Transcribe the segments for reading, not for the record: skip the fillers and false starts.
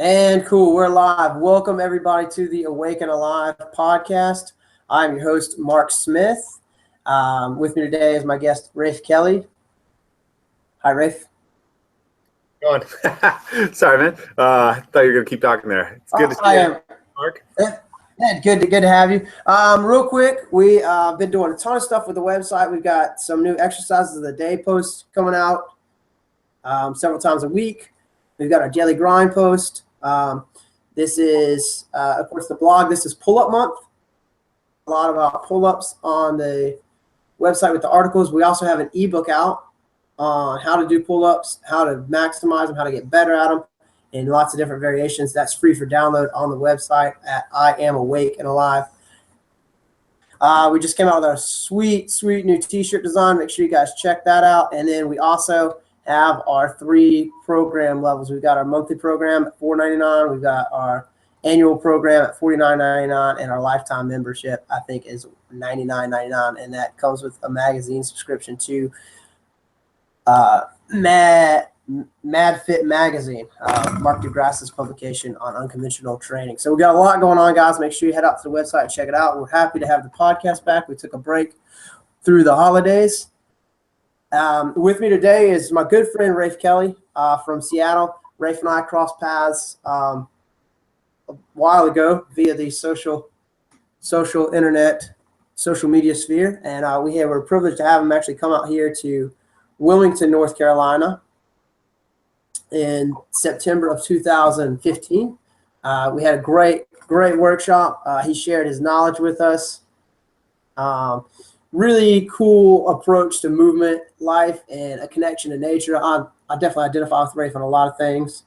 And cool, we're live. Welcome everybody to the Awake and Alive podcast. I'm your host, Mark Smith. With me today is my guest, Rafe Kelley. Hi, Rafe. Go on. Sorry, man. I thought you were going to keep talking there. It's good to see you, Mark. Yeah, good to have you. Real quick, we've been doing a ton of stuff with the website. We've got some new exercises of the day posts coming out several times a week. We've got our daily grind post. This is, of course, the blog. This is pull-up month. A lot about pull-ups on the website with the articles. We also have an ebook out on how to do pull-ups, how to maximize them, how to get better at them, and lots of different variations. That's free for download on the website at I Am Awake and Alive. We just came out with our sweet new t-shirt design. Make sure you guys check that out. And then we also have our 3 program levels. We've got our monthly program at $4.99. We've got our annual program at $49.99, and our lifetime membership, I think, is $99.99, and that comes with a magazine subscription to Mad Fit magazine, Mark DeGrasse's publication on unconventional training. So we got a lot going on, guys. Make sure you head out to the website and check it out. We're happy to have the podcast back. We took a break through the holidays. With me today is my good friend Rafe Kelley from Seattle. Rafe and I crossed paths a while ago via the social media sphere, and we're privileged to have him actually come out here to Wilmington, North Carolina in September of 2015. We had a great workshop. He shared his knowledge with us. Really cool approach to movement, life, and a connection to nature. I definitely identify with Rafe on a lot of things.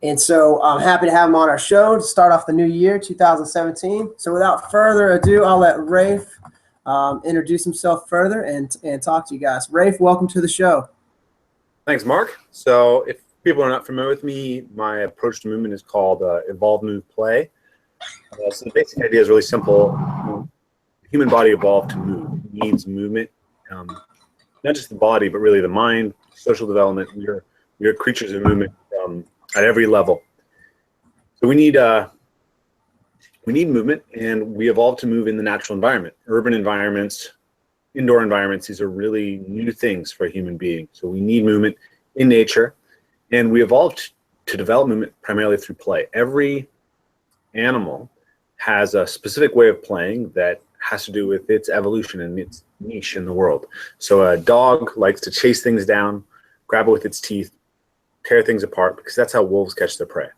And so I'm happy to have him on our show to start off the new year, 2017. So without further ado, I'll let Rafe introduce himself further and talk to you guys. Rafe, welcome to the show. Thanks, Mark. So if people are not familiar with me, my approach to movement is called Evolve, Move, Play. So the basic idea is really simple. The human body evolved to move. It needs movement, not just the body, but really the mind, social development. We are creatures of movement at every level. So we need movement, and we evolved to move in the natural environment. Urban environments, indoor environments, these are really new things for a human being. So we need movement in nature, and we evolved to develop movement primarily through play. Every animal has a specific way of playing that has to do with its evolution and its niche in the world. So a dog likes to chase things down, grab it with its teeth, tear things apart, because that's how wolves catch their prey.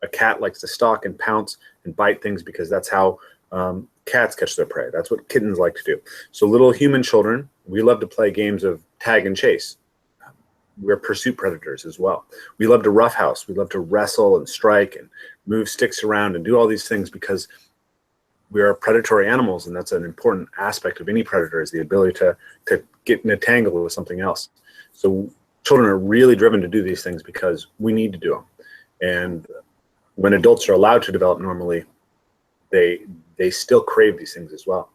A cat likes to stalk and pounce and bite things because that's how cats catch their prey. That's what kittens like to do. So little human children, we love to play games of tag and chase. We're pursuit predators as well. We love to roughhouse. We love to wrestle and strike and move sticks around and do all these things because we are predatory animals, and that's an important aspect of any predator, is the ability to get in a tangle with something else. So children are really driven to do these things because we need to do them. And when adults are allowed to develop normally, they still crave these things as well.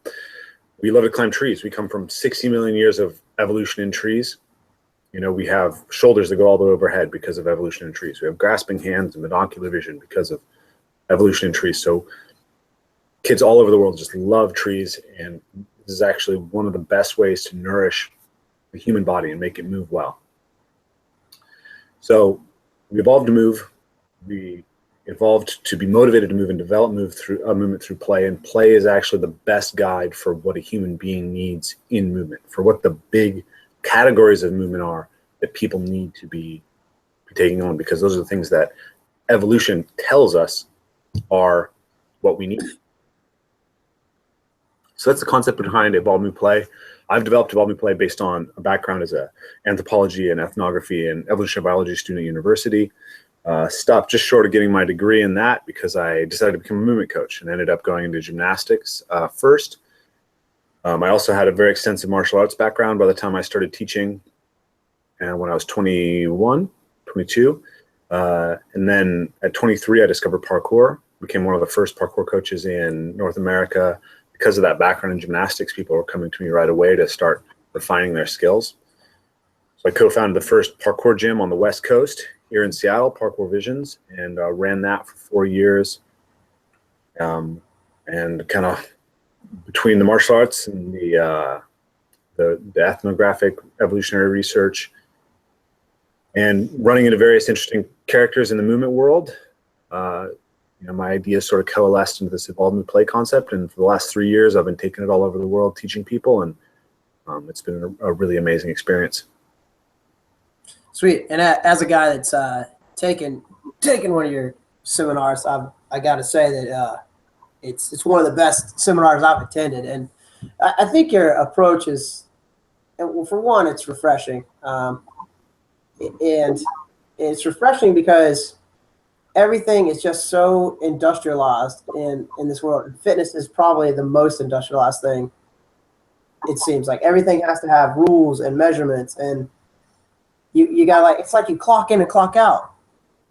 We love to climb trees. We come from 60 million years of evolution in trees. We have shoulders that go all the way overhead because of evolution in trees. We have grasping hands and binocular vision because of evolution in trees. So kids all over the world just love trees, and this is actually one of the best ways to nourish the human body and make it move well. So we evolved to move. We evolved to be motivated to move and develop movement through play, and play is actually the best guide for what a human being needs in movement, for what the big categories of movement are that people need to be taking on, because those are the things that evolution tells us are what we need. So that's the concept behind Evolve, Move, Play. I've developed Evolve, Move, Play based on a background as an anthropology and ethnography and evolutionary biology student at university. Stopped just short of getting my degree in that because I decided to become a movement coach and ended up going into gymnastics first. I also had a very extensive martial arts background by the time I started teaching, and when I was 21, 22. And then at 23, I discovered parkour, became one of the first parkour coaches in North America. Because of that background in gymnastics, people were coming to me right away to start refining their skills. So I co-founded the first parkour gym on the West Coast here in Seattle, Parkour Visions, and ran that for 4 years. And kind of between the martial arts and the ethnographic evolutionary research and running into various interesting characters in the movement world, my ideas sort of coalesced into this evolve and play concept. And for the last 3 years, I've been taking it all over the world, teaching people, and it's been a really amazing experience. Sweet. And as a guy that's taken one of your seminars, I got to say that it's one of the best seminars I've attended, and I think your approach is, well, for one, it's refreshing, and it's refreshing because everything is just so industrialized in this world. Fitness is probably the most industrialized thing. It seems like everything has to have rules and measurements, and you got it's like you clock in and clock out.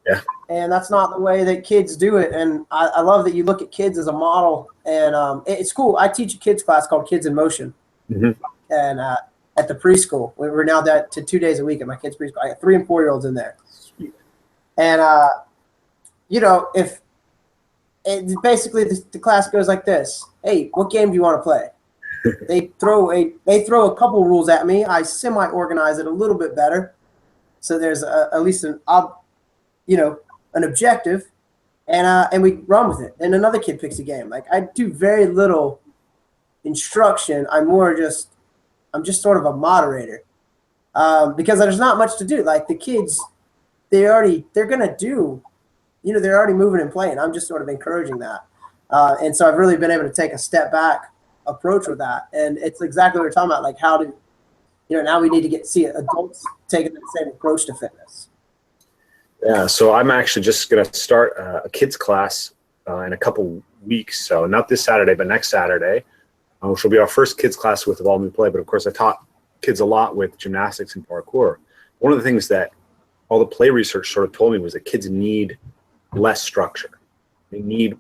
Yeah. And that's not the way that kids do it. And I love that you look at kids as a model. And it's cool. I teach a kids class called Kids in Motion. Mm-hmm. And at the preschool, we're now to 2 days a week at my kids' preschool. I got 3 and 4 year olds in there. Sweet. And if basically the class goes like this: hey, what game do you want to play? They throw a couple rules at me. I semi-organize it a little bit better, so there's at least an objective, and we run with it. And another kid picks a game. Like, I do very little instruction. I'm just sort of a moderator, because there's not much to do. Like, the kids, they're already moving and playing. I'm just sort of encouraging that, and so I've really been able to take a step back approach with that. And it's exactly what we're talking about. Like, how do now we need to see adults taking the same approach to fitness. Yeah, so I'm actually just going to start a kids class in a couple weeks. So not this Saturday, but next Saturday, which will be our first kids class with Evolve and Play. But of course, I taught kids a lot with gymnastics and parkour. One of the things that all the play research sort of told me was that kids need less structure. They need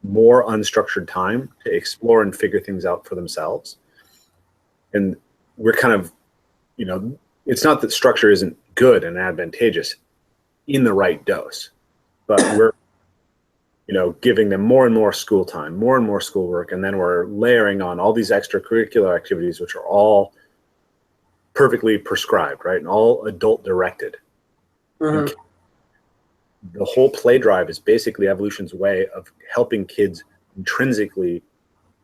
more unstructured time to explore and figure things out for themselves. And we're kind of, it's not that structure isn't good and advantageous in the right dose, but we're giving them more and more school time, more and more schoolwork, and then we're layering on all these extracurricular activities, which are all perfectly prescribed, right, and all adult directed. Mm-hmm. The whole play drive is basically evolution's way of helping kids intrinsically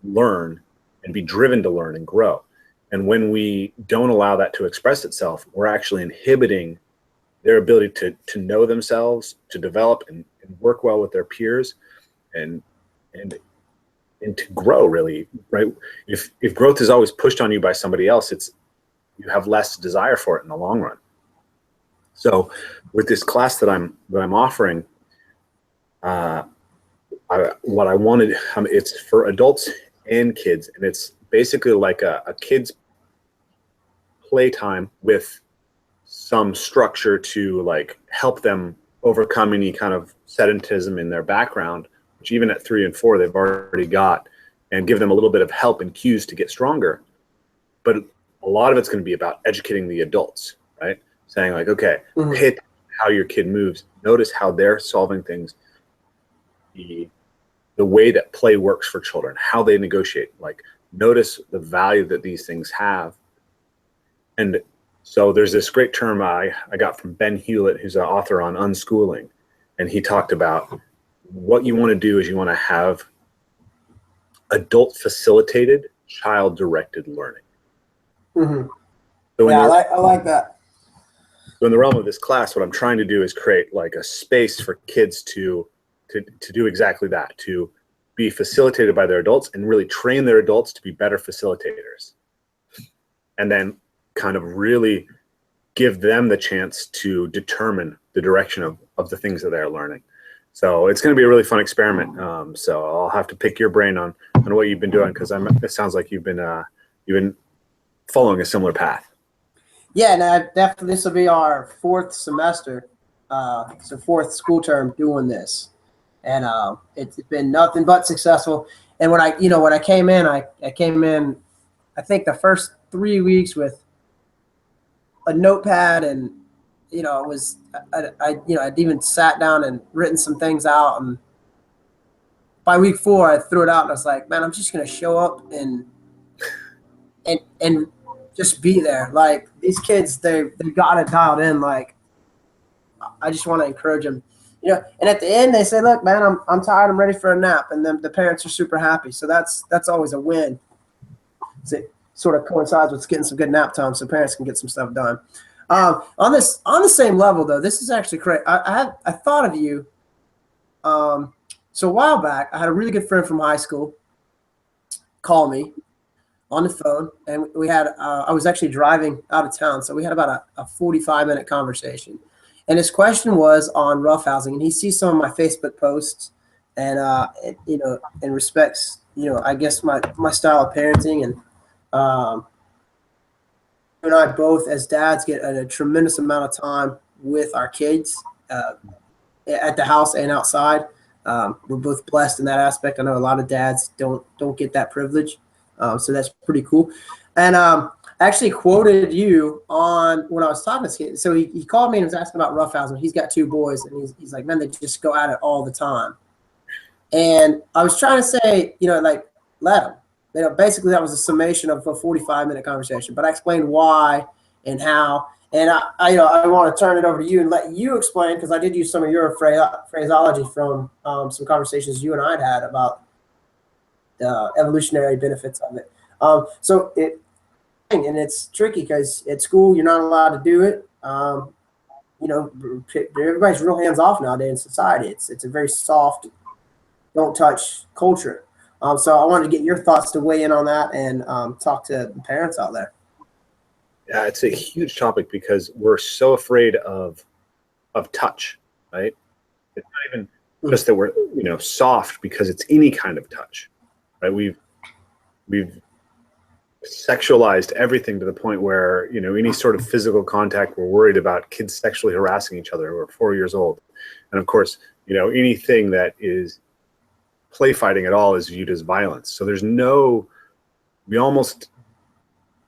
learn and be driven to learn and grow. And when we don't allow that to express itself, we're actually inhibiting their ability to know themselves, to develop and work well with their peers, and to grow, really, right? If growth is always pushed on you by somebody else, you have less desire for it in the long run. So with this class that I'm offering, what I wanted, it's for adults and kids, and it's basically like a kid's playtime with some structure to help them overcome any kind of sedentism in their background, which even at 3 and 4 they've already got, and give them a little bit of help and cues to get stronger. But a lot of it's going to be about educating the adults, right? Saying okay, mm-hmm. Pay attention to how your kid moves, notice how they're solving things, the way that play works for children, how they negotiate, notice the value that these things have. And so there's this great term I got from Ben Hewlett, who's an author on unschooling, and he talked about what you want to do is you want to have adult facilitated, child directed learning. Mm-hmm. So I like that. So in the realm of this class, what I'm trying to do is create a space for kids to do exactly that, to be facilitated by their adults and really train their adults to be better facilitators. And then kind of really give them the chance to determine the direction of the things that they're learning. So it's going to be a really fun experiment. So I'll have to pick your brain on what you've been doing, because it sounds like you've been following a similar path. Yeah, no, definitely. This will be our 4th semester, so 4th school term doing this, and it's been nothing but successful. And when I came in, I think the first 3 weeks with a notepad and it was, I'd even sat down and written some things out. And by week 4, I threw it out and I was like, man, I'm just going to show up and just be there. Like these kids, they got it dialed in. Like, I just want to encourage them, and at the end they say, look, man, I'm tired. I'm ready for a nap. And then the parents are super happy. So that's always a win. So it sort of coincides with getting some good nap time so parents can get some stuff done. On the same level though, this is actually great. I thought of you. So a while back, I had a really good friend from high school call me on the phone, and we had I was actually driving out of town, so we had about a 45-minute conversation. And his question was on roughhousing, and he sees some of my Facebook posts, and and respects I guess my style of parenting, and you and I both as dads get a tremendous amount of time with our kids at the house and outside. We're both blessed in that aspect. I know a lot of dads don't get that privilege, so that's pretty cool. And I actually quoted you on when I was talking to him. So he called me and was asking about roughhousing. He's got 2 boys, and he's like, man, they just go at it all the time. And I was trying to say, like, let them. Basically that was a summation of a 45-minute conversation. But I explained why and how. And I want to turn it over to you and let you explain, because I did use some of your phraseology from some conversations you and I had about the evolutionary benefits of it. And it's tricky because at school you're not allowed to do it. Everybody's real hands off nowadays in society. It's a very soft, don't touch culture. So I wanted to get your thoughts to weigh in on that and talk to the parents out there. Yeah, it's a huge topic because we're so afraid of touch, right? It's not even just that we're soft, because it's any kind of touch, right? We've sexualized everything to the point where any sort of physical contact, we're worried about kids sexually harassing each other who are 4 years old, and of course anything that is play fighting at all is viewed as violence. So we almost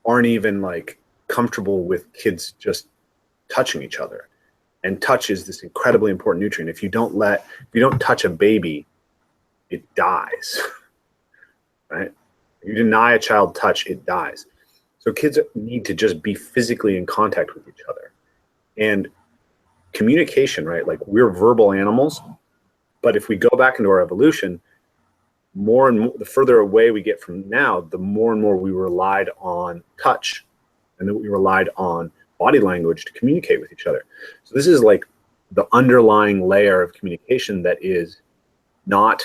aren't even like comfortable with kids just touching each other. And touch is this incredibly important nutrient. If you don't touch a baby, it dies, right? If you deny a child touch, it dies. So kids need to just be physically in contact with each other. And communication, right? Like, we're verbal animals, but if we go back into our evolution, more and more, the further away we get from now, the more and more we relied on touch, and then we relied on body language to communicate with each other. So this is like the underlying layer of communication that is not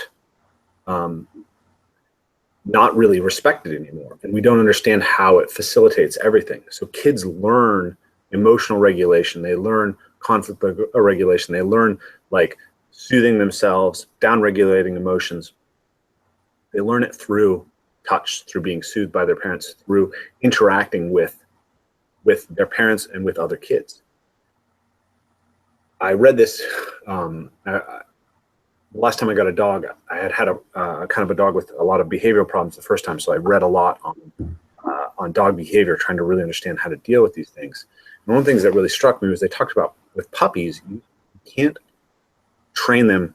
really respected anymore, and we don't understand how it facilitates everything. So kids learn emotional regulation, they learn conflict regulation, they learn like soothing themselves, down regulating emotions. They learn it through touch, through being soothed by their parents, through interacting with their parents and with other kids. I read this the last time I got a dog. I had a kind of a dog with a lot of behavioral problems the first time, so I read a lot on dog behavior, trying to really understand how to deal with these things. And one of the things that really struck me was they talked about with puppies, you can't train them.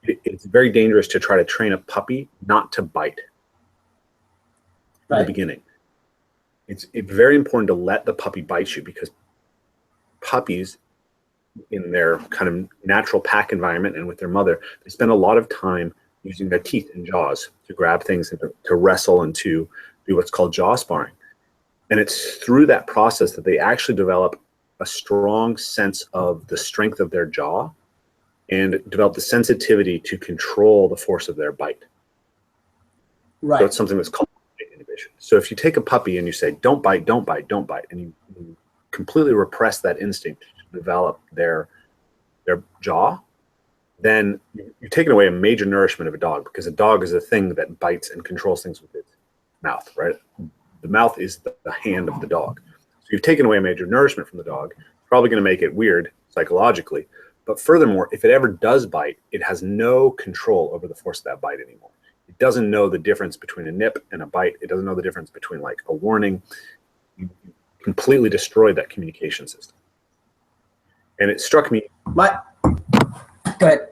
It's very dangerous to try to train a puppy not to bite in the beginning. It's very important to let the puppy bite you, because puppies, in their kind of natural pack environment and with their mother, they spend a lot of time using their teeth and jaws to grab things and to wrestle and to do what's called jaw sparring. And it's through that process that they actually develop a strong sense of the strength of their jaw and develop the sensitivity to control the force of their bite. Right. So it's something that's called bite inhibition. So if you take a puppy and you say, don't bite, don't bite, don't bite, and you completely repress that instinct to develop their jaw, then you're taking away a major nourishment of a dog, because a dog is a thing that bites and controls things with its mouth, right? The mouth is the hand of the dog. So you've taken away a major nourishment from the dog. It's probably going to make it weird psychologically. But furthermore, if it ever does bite, it has no control over the force of that bite anymore. It doesn't know the difference between a nip and a bite. It doesn't know the difference between like a warning. You completely destroy that communication system. And it struck me. Go ahead.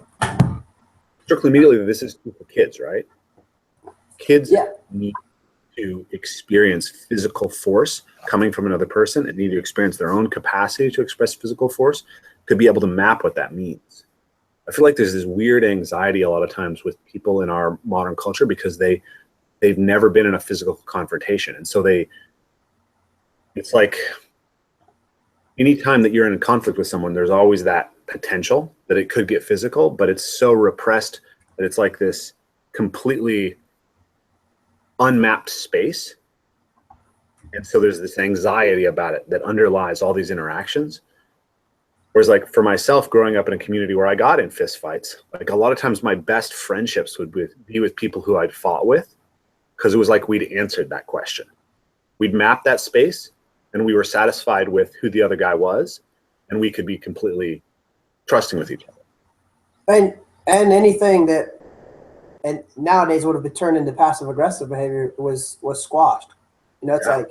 Struck me immediately that this is for kids, right? Kids Yeah. need to experience physical force coming from another person and need to experience their own capacity to express physical force to be able to map what that means. I feel like there's this weird anxiety a lot of times with people in our modern culture because they've never been in a physical confrontation. And so it's like anytime that you're in a conflict with someone, there's always that potential that it could get physical, but it's so repressed that it's like this completely unmapped space. And so there's this anxiety about it that underlies all these interactions. Whereas like for myself, growing up in a community where I got in fist fights, like a lot of times my best friendships would be with people who I'd fought with, because it was like we'd answered that question. We'd mapped that space and we were satisfied with who the other guy was, and we could be completely trusting with each other. And anything that and nowadays would have been turned into passive aggressive behavior was squashed. You know, it's like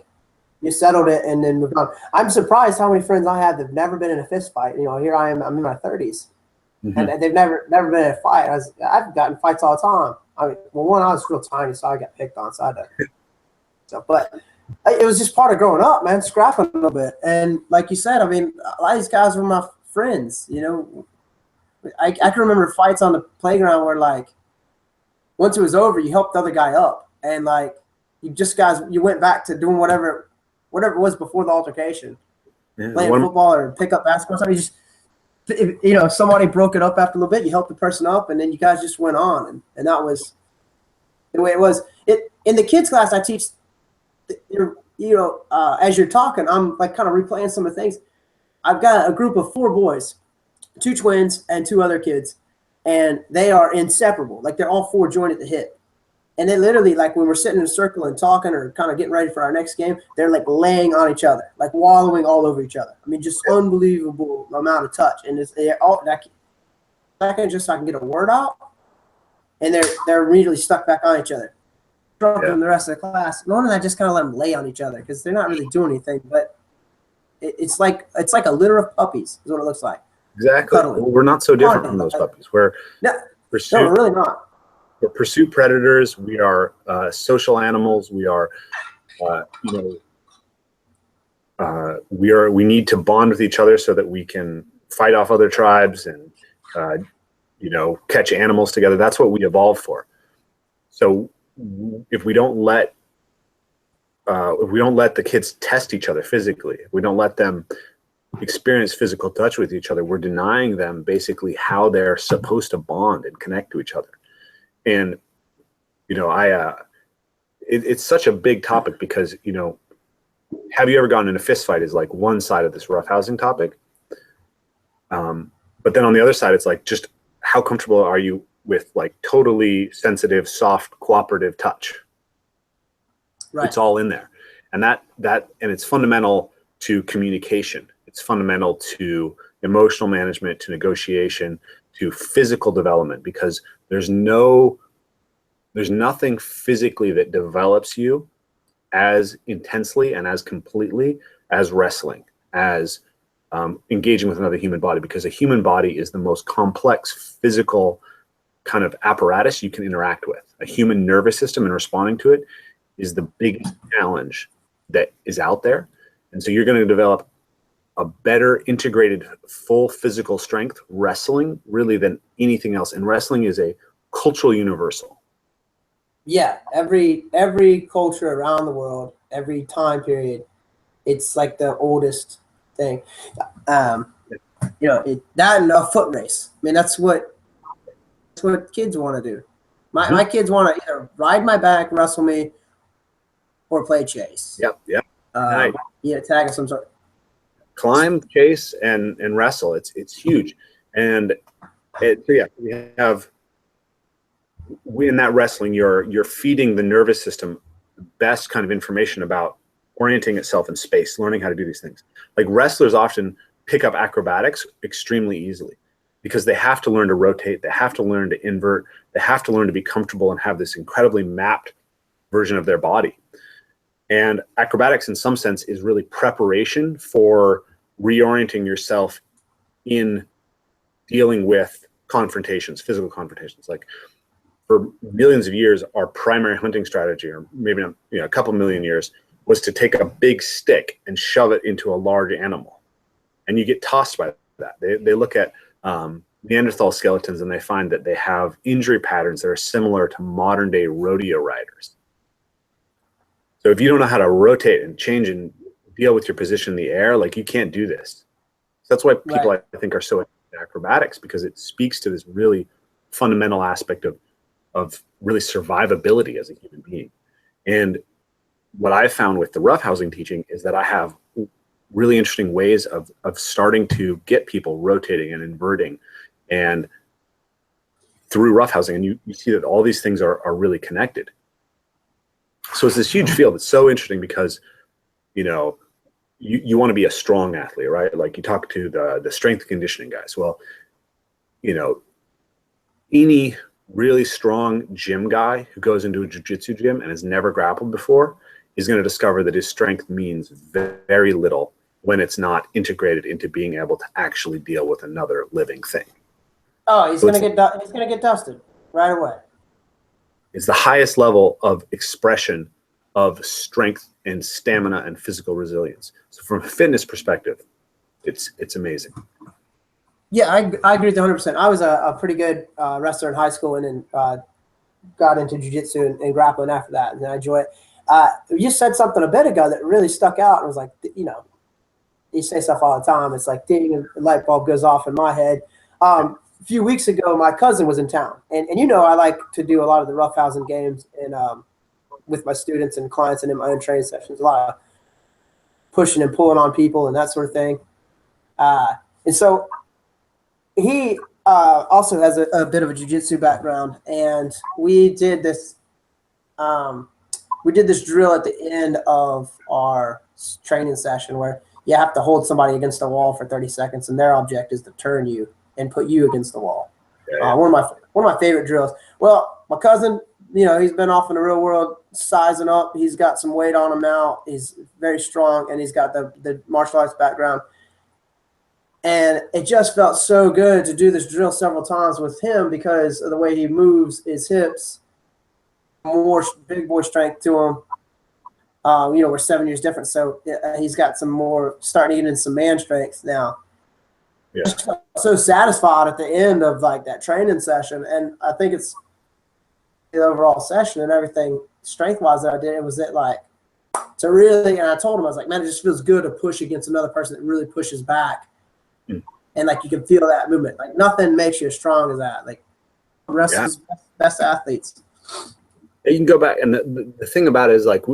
you settled it and then moved on. I'm surprised how many friends I have that've never been in a fist fight. You know, here I am, I'm in my 30s, and they've never been in a fight. I've gotten fights all the time. I mean, well, one, I was real tiny, so I got picked on, so I had to. So, but it was just part of growing up, man, scrapping a little bit. And like you said, I mean, a lot of these guys were my friends. You know, I can remember fights on the playground where, like, once it was over, you helped the other guy up, and like you went back to doing whatever it was before the altercation, playing football or pick up basketball. Something. You just, if somebody broke it up after a little bit, you helped the person up, and then you guys just went on, and that was the way it was. In the kids class, I teach. As you're talking, I'm like kind of replaying some of the things. I've got a group of 4 boys, 2 twins and 2 other kids. And they are inseparable. Like they're all 4 joined at the hip. And they literally, like when we're sitting in a circle and talking or kind of getting ready for our next game, they're like laying on each other, like wallowing all over each other. I mean, just unbelievable amount of touch. And they're all I can get a word out, and they're immediately stuck back on each other. From the rest of the class. Normally I just kind of let them lay on each other because they're not really doing anything. But it's like a litter of puppies is what it looks like. Exactly. Well, we're not so different from those puppies. We're really not. We're pursuit predators. We are social animals. We are, we need to bond with each other so that we can fight off other tribes and, catch animals together. That's what we evolved for. So if we don't let the kids test each other physically, if we don't let them experience physical touch with each other, we're denying them basically how they're supposed to bond and connect to each other. And it's such a big topic because have you ever gotten in a fist fight is like one side of this roughhousing topic, but then on the other side it's like, just how comfortable are you with like totally sensitive, soft, cooperative touch? Right. It's all in there, and and it's fundamental to communication. It's fundamental to emotional management, to negotiation, to physical development, because there's nothing physically that develops you as intensely and as completely as wrestling, as engaging with another human body, because a human body is the most complex physical kind of apparatus you can interact with. A human nervous system and responding to it is the biggest challenge that is out there. And so you're going to develop a better integrated full physical strength wrestling really than anything else. And wrestling is a cultural universal. Yeah, every culture around the world, every time period, it's like the oldest thing. That and a foot race. I mean, that's what kids want to do. My kids want to either ride my back, wrestle me, or play chase. Yep. Nice. Tag of some sort. Climb, chase, and wrestle. It's huge. And we have in that wrestling, you're feeding the nervous system the best kind of information about orienting itself in space, learning how to do these things. Like wrestlers often pick up acrobatics extremely easily because they have to learn to rotate, they have to learn to invert, they have to learn to be comfortable and have this incredibly mapped version of their body. And acrobatics in some sense is really preparation for reorienting yourself in dealing with confrontations, physical confrontations. Like for millions of years, our primary hunting strategy, or maybe not, a couple million years, was to take a big stick and shove it into a large animal. And you get tossed by that. They look at Neanderthal skeletons and they find that they have injury patterns that are similar to modern day rodeo riders. So if you don't know how to rotate and change and deal with your position in the air, like you can't do this. So that's why people, I think, are so into acrobatics, because it speaks to this really fundamental aspect of really survivability as a human being. And what I found with the roughhousing teaching is that I have really interesting ways of starting to get people rotating and inverting, and through roughhousing, and you see that all these things are really connected. So it's this huge field. It's so interesting because, you want to be a strong athlete, right? Like you talk to the strength and conditioning guys. Well, any really strong gym guy who goes into a jiu-jitsu gym and has never grappled before is going to discover that his strength means very little when it's not integrated into being able to actually deal with another living thing. Oh, he's gonna get dusted right away. It's the highest level of expression of strength and stamina and physical resilience. So from a fitness perspective, it's amazing. Yeah, I agree with 100%. I was a pretty good wrestler in high school, and then got into jiu-jitsu and grappling after that, and I enjoy it. You said something a bit ago that really stuck out, and was like, you say stuff all the time. It's like, ding, a light bulb goes off in my head. A few weeks ago, my cousin was in town, and I like to do a lot of the roughhousing games and with my students and clients and in my own training sessions, a lot of pushing and pulling on people and that sort of thing. And so he also has a bit of a jiu-jitsu background, and we did this drill at the end of our training session where you have to hold somebody against a wall for 30 seconds, and their object is to turn you and put you against the wall. One of my favorite drills. Well, my cousin, he's been off in the real world sizing up. He's got some weight on him now. He's very strong, and he's got the martial arts background. And it just felt so good to do this drill several times with him because of the way he moves his hips, more big boy strength to him. We're 7 years different, so he's got some more, starting to get into some man strength now. Yeah. I just felt so satisfied at the end of like that training session, and I think it's the overall session and everything strength-wise that I did. It was to really, and I told him, I was like, man, it just feels good to push against another person that really pushes back. And like you can feel that movement. Like nothing makes you as strong as that. Like the rest is best athletes. You can go back, and the thing about it is like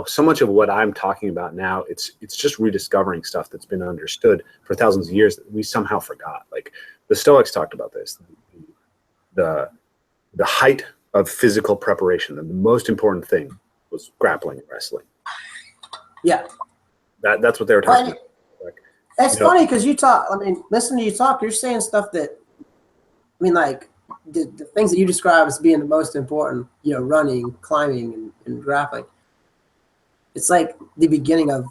so much of what I'm talking about now, it's just rediscovering stuff that's been understood for thousands of years that we somehow forgot. Like the Stoics talked about this. The height of physical preparation, the most important thing was grappling and wrestling. Yeah, that's what they were talking about. It's funny because you talk. I mean, listening to you talk, you're saying stuff that, like the things that you describe as being the most important. Running, climbing, and grappling. It's like the beginning of,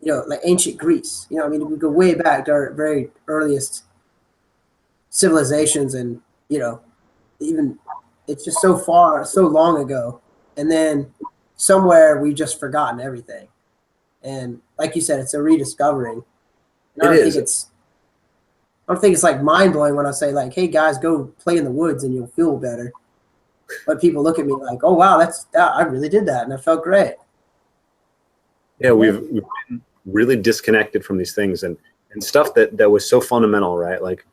like ancient Greece. We go way back to our very earliest civilizations, and even it's just so long ago, and then somewhere we've just forgotten everything. And like you said, it's a rediscovering. I don't think it's like mind blowing when I say like, "Hey guys, go play in the woods and you'll feel better." But people look at me like, "Oh wow, I really did that and I felt great." Yeah, we've been really disconnected from these things and stuff that was so fundamental, right? Like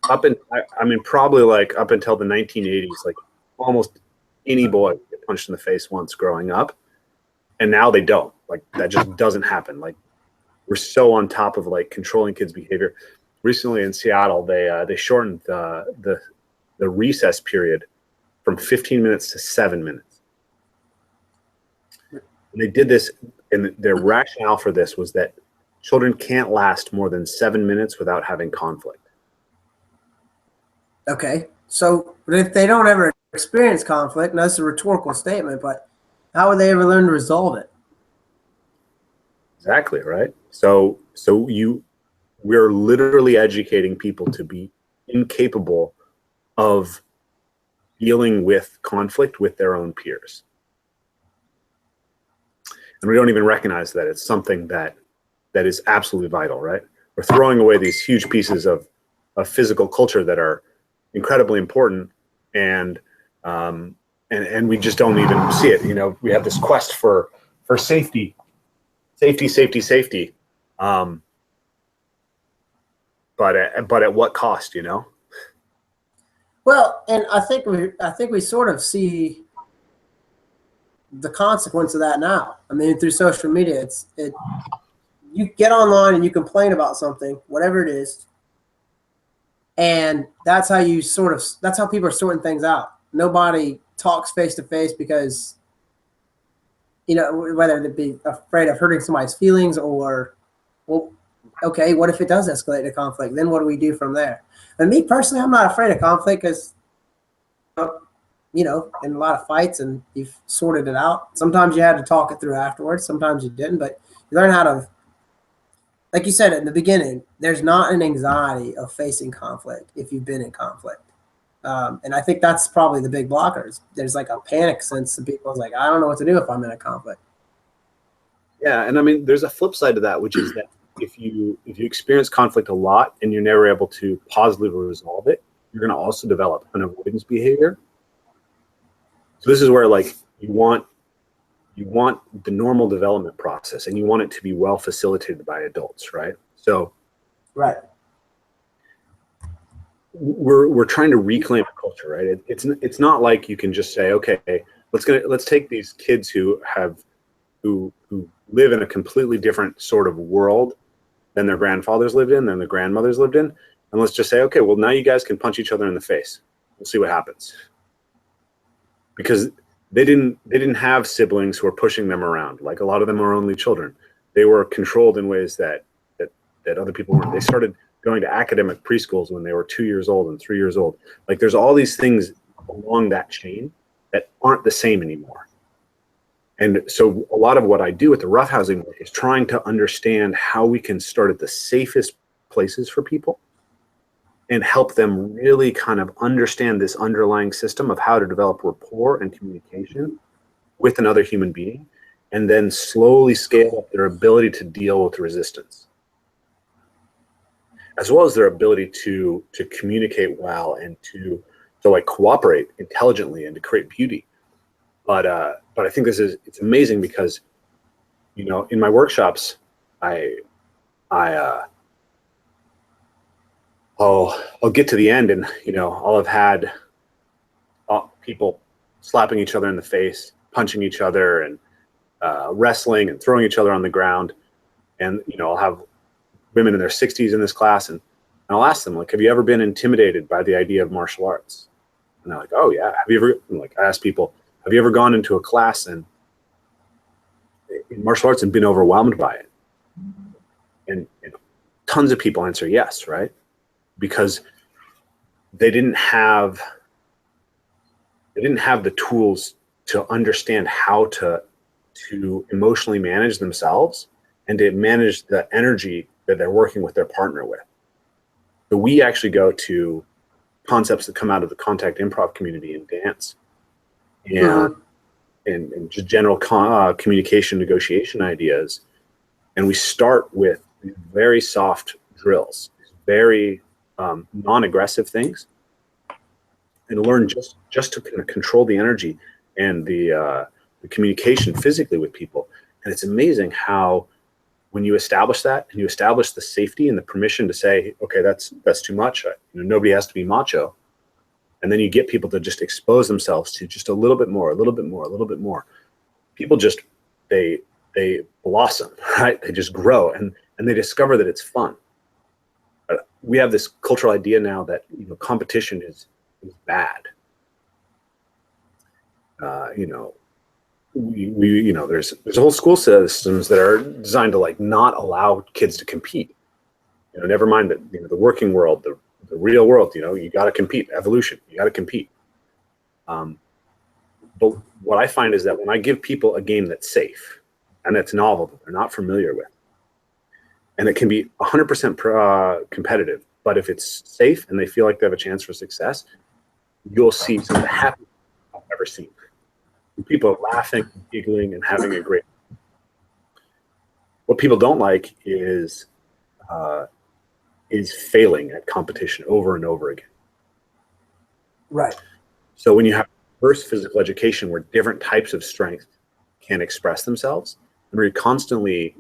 probably like up until the 1980s, like almost any boy would get punched in the face once growing up, and now they don't. Like that just doesn't happen. Like we're so on top of like controlling kids' behavior. Recently in Seattle, they shortened the recess period from 15 minutes to 7 minutes. And they did this, and their rationale for this was that children can't last more than 7 minutes without having conflict. Okay, so if they don't ever experience conflict, and that's a rhetorical statement, but how would they ever learn to resolve it? Exactly, right? So we're literally educating people to be incapable of dealing with conflict with their own peers. And we don't even recognize that it's something that is absolutely vital, right? We're throwing away these huge pieces of physical culture that are incredibly important, and we just don't even see it. You know, we have this quest for safety. But at what cost, you know? Well, and I think we sort of see the consequence of that now. I mean, through social media, you get online and you complain about something, whatever it is, and that's how people are sorting things out. Nobody talks face to face because, you know, whether it be afraid of hurting somebody's feelings or, well, okay, what if it does escalate to conflict? Then what do we do from there? And me personally, I'm not afraid of conflict because, you know, in a lot of fights and you've sorted it out. Sometimes you had to talk it through afterwards. Sometimes you didn't, but you learn how to, like you said in the beginning, there's not an anxiety of facing conflict if you've been in conflict. And I think that's probably the big blockers. There's like a panic sense to people's like, I don't know what to do if I'm in a conflict. Yeah, and I mean, there's a flip side to that, which is that if you experience conflict a lot and you're never able to positively resolve it, you're going to also develop an avoidance behavior. So this is where, like, you want the normal development process, and you want it to be well facilitated by adults, right? So, right, we're trying to reclaim a culture, right? It's not like you can just say, okay, let's take these kids who live in a completely different sort of world than their grandfathers lived in, than their grandmothers lived in, and let's just say, okay, well, now you guys can punch each other in the face. We'll see what happens. Because they didn't have siblings who were pushing them around. Like, a lot of them are only children. They were controlled in ways that other people weren't. They started going to academic preschools when they were 2 years old and 3 years old. Like, there's all these things along that chain that aren't the same anymore. And so a lot of what I do with the roughhousing work is trying to understand how we can start at the safest places for people and help them really kind of understand this underlying system of how to develop rapport and communication with another human being, and then slowly scale up their ability to deal with resistance, as well as their ability to communicate well and to like cooperate intelligently and to create beauty. But I think it's amazing because, you know, in my workshops, I'll get to the end, and, you know, I'll have had people slapping each other in the face, punching each other, and wrestling and throwing each other on the ground. And, you know, I'll have women in their 60s in this class, and I'll ask them, like, have you ever been intimidated by the idea of martial arts? And they're like, oh yeah. Have you ever, like, I ask people, have you ever gone into a class in martial arts and been overwhelmed by it? And, you know, tons of people answer yes, right? Because they didn't have the tools to understand how to emotionally manage themselves and to manage the energy that they're working with their partner with. So we actually go to concepts that come out of the contact improv community in dance and just general communication negotiation ideas. And we start with very soft drills, very non-aggressive things, and learn just to kind of control the energy and the communication physically with people. And it's amazing how, when you establish that and you establish the safety and the permission to say, okay, that's too much. You know, nobody has to be macho. And then you get people to just expose themselves to just a little bit more, a little bit more, a little bit more. People just, they blossom, right? They just grow, and they discover that it's fun. We have this cultural idea now that, you know, competition is bad. You know, we you know, there's whole school systems that are designed to, like, not allow kids to compete. You know, never mind that, you know, the working world, the real world, you know, you got to compete. Evolution, you got to compete. But what I find is that when I give people a game that's safe and that's novel, that they're not familiar with, And it can be 100% competitive. But if it's safe and they feel like they have a chance for success, you'll see some of the happiest I've ever seen. People are laughing, giggling, and having a great. What people don't like is failing at competition over and over again. Right. So when you have diverse physical education where different types of strength can express themselves, and where you're constantly,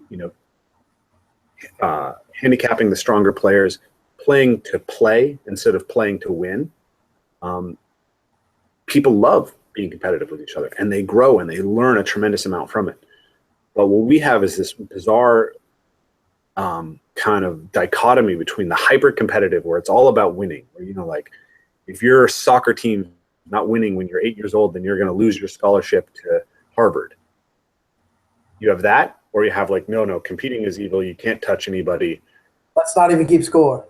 handicapping the stronger players, playing to play instead of playing to win, people love being competitive with each other, and they grow and they learn a tremendous amount from it. But what we have is this bizarre kind of dichotomy between the hyper competitive, where it's all about winning, where, like, if your soccer team not winning when you're 8 years old, then you're going to lose your scholarship to Harvard. You have that, or you have like, no, competing is evil. You can't touch anybody. Let's not even keep score.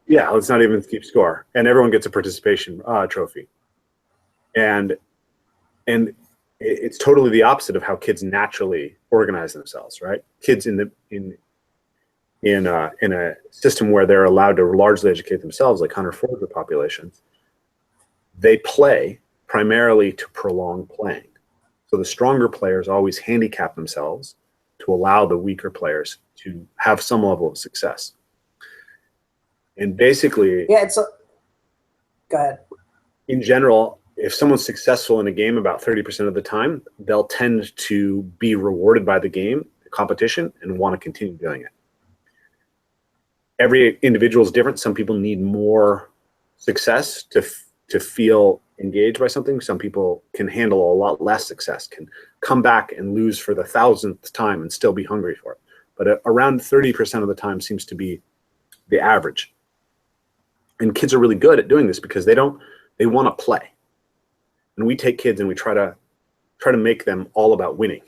Yeah, let's not even keep score. And everyone gets a participation trophy. And it's totally the opposite of how kids naturally organize themselves, right? Kids in a system where they're allowed to largely educate themselves, like hunter-forager populations, they play primarily to prolong playing. So the stronger players always handicap themselves to allow the weaker players to have some level of success. And basically, go ahead. In general, if someone's successful in a game about 30% of the time, they'll tend to be rewarded by the game, the competition, and want to continue doing it. Every individual is different. Some people need more success to feel engaged by something. Some people can handle a lot less success, can come back and lose for the 1,000th time and still be hungry for it. But around 30% of the time seems to be the average. And kids are really good at doing this because they want to play. And we take kids and we try to make them all about winning.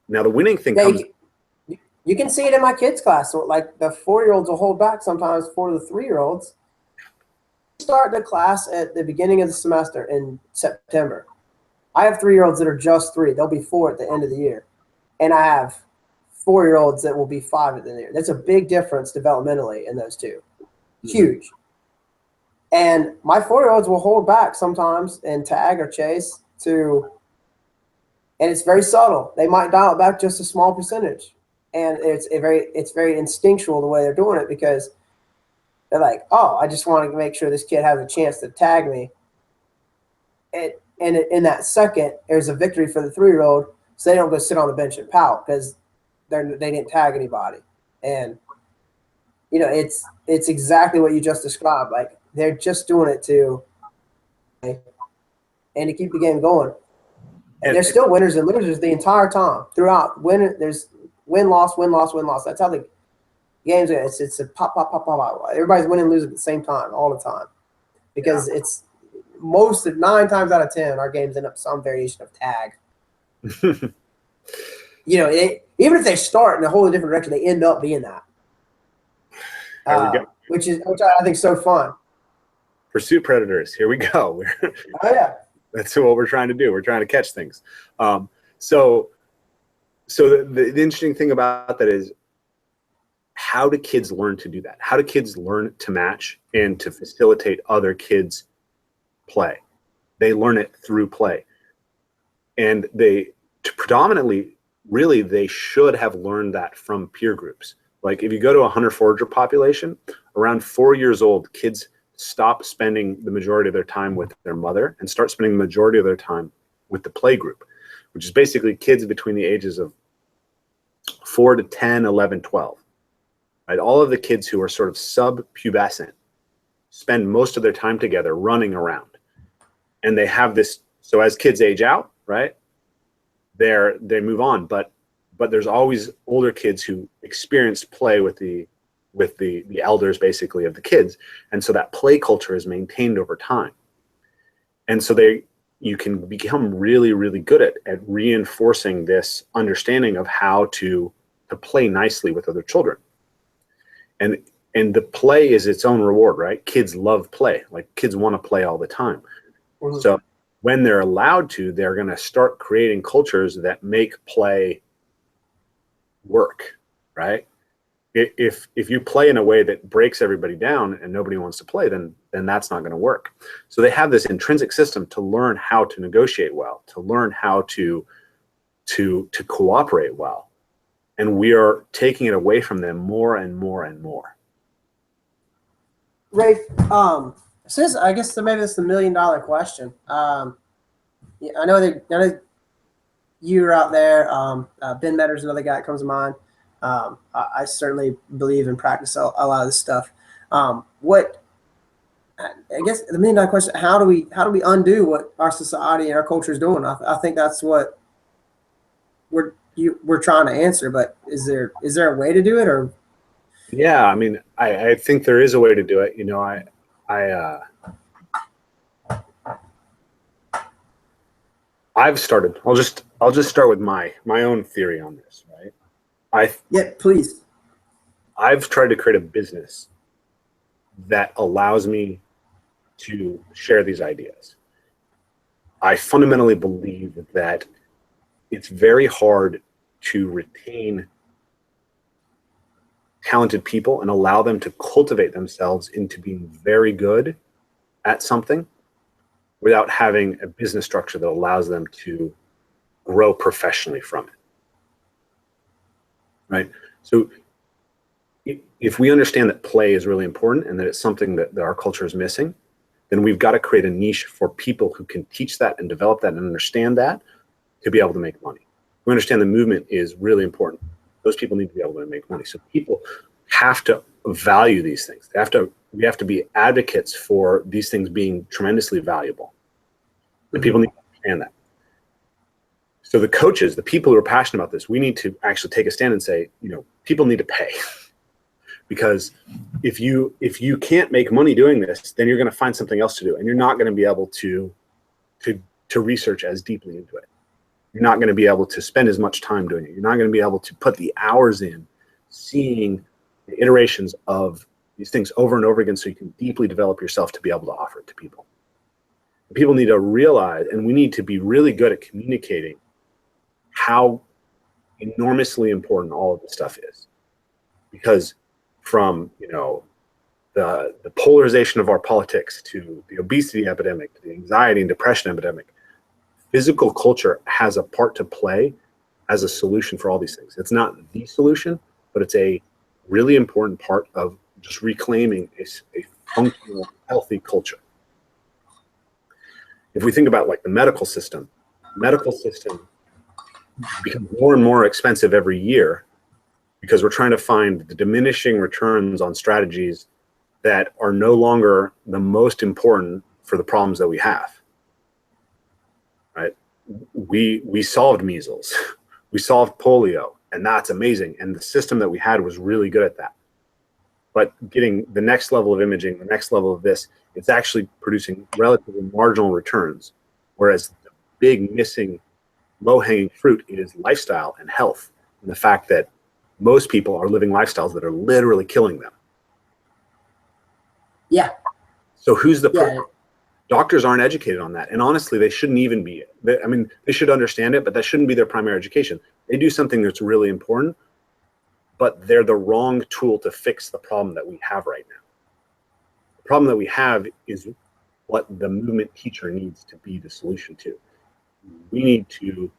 Now the winning thing comes. You can see it in my kids' class. So like the 4-year-olds will hold back sometimes for the 3-year-olds. Start the class at the beginning of the semester in September. I have 3-year-olds that are just 3. They'll be 4 at the end of the year. And I have 4-year-olds that will be 5 at the end of the year. That's a big difference developmentally in those two. Huge. And my 4-year-olds will hold back sometimes and tag or chase and it's very subtle. They might dial it back just a small percentage. And it's very instinctual the way they're doing it, because they're like, oh, I just want to make sure this kid has a chance to tag me. And in that second, there's a victory for the 3-year-old, so they don't go sit on the bench and pout because they didn't tag anybody. And it's exactly what you just described. Like, they're just doing it to keep the game going. And there's still winners and losers the entire time throughout. There's win, loss, win, loss, win, loss. That's how the games are. It's a pop, pop, pop, pop, pop. Everybody's winning and losing at the same time, all the time. Because it's 9 times out of 10, our games end up some variation of tag. Even if they start in a wholly different direction, they end up being that. Which I think is so fun. Pursuit predators. Here we go. Oh yeah. That's what we're trying to do. We're trying to catch things. So the interesting thing about that is, how do kids learn to do that? How do kids learn to match and to facilitate other kids' play? They learn it through play. And predominantly, really, they should have learned that from peer groups. Like, if you go to a hunter-forager population, around 4 years old, kids stop spending the majority of their time with their mother and start spending the majority of their time with the play group, which is basically kids between the ages of 4 to 10, 11, 12. Right? All of the kids who are sort of sub-pubescent spend most of their time together running around. And they have this, so as kids age out, right, they move on. But there's always older kids who experienced play with the elders, basically, of the kids. And so that play culture is maintained over time. And so you can become really, really good at reinforcing this understanding of how to play nicely with other children. And the play is its own reward, right? Kids love play. Like, kids want to play all the time. Mm-hmm. So when they're allowed to, they're going to start creating cultures that make play work. right? If you play in a way that breaks everybody down and nobody wants to play, then that's not going to work. So they have this intrinsic system to learn how to negotiate well, to learn how to cooperate well, and we are taking it away from them more and more and more. Rafe, since I guess maybe this is the $1 million question. Yeah, I know you're out there. Ben Metter's another guy that comes to mind. I certainly believe and practice a lot of this stuff. What I guess the $1 million question: how do we undo what our society and our culture is doing? I think that's what we're trying to answer. But is there a way to do it, or? Yeah, I mean, I think there is a way to do it. You know, I've started. I'll just start with my own theory on this, right? Yeah, please. I've tried to create a business that allows me to share these ideas. I fundamentally believe that it's very hard to retain talented people and allow them to cultivate themselves into being very good at something without having a business structure that allows them to grow professionally from it. Right? So if we understand that play is really important and that it's something that our culture is missing, then we've got to create a niche for people who can teach that and develop that and understand that to be able to make money. We understand the movement is really important. Those people need to be able to make money. So people have to value these things. We have to be advocates for these things being tremendously valuable. And people need to understand that. So the coaches, the people who are passionate about this, we need to actually take a stand and say, you know, people need to pay. Because if you can't make money doing this, then you're going to find something else to do, and you're not going to be able to research as deeply into it. You're not going to be able to spend as much time doing it. You're not going to be able to put the hours in seeing the iterations of these things over and over again so you can deeply develop yourself to be able to offer it to people. People need to realize, and we need to be really good at communicating how enormously important all of this stuff is. Because from, you know, the polarization of our politics to the obesity epidemic, to the anxiety and depression epidemic, physical culture has a part to play as a solution for all these things. It's not the solution, but it's a really important part of just reclaiming a functional, healthy culture. If we think about like the medical system becomes more and more expensive every year because we're trying to find the diminishing returns on strategies that are no longer the most important for the problems that we have. Right? We solved measles, we solved polio, and that's amazing. And the system that we had was really good at that. But getting the next level of imaging, the next level of this, it's actually producing relatively marginal returns. Whereas the big missing low-hanging fruit is lifestyle and health, and the fact that most people are living lifestyles that are literally killing them. Yeah. So who's the problem? Doctors aren't educated on that. And honestly, they shouldn't even be. I mean, they should understand it, but that shouldn't be their primary education. They do something that's really important, but they're the wrong tool to fix the problem that we have right now. The problem that we have is what the movement teacher needs to be the solution to. We need to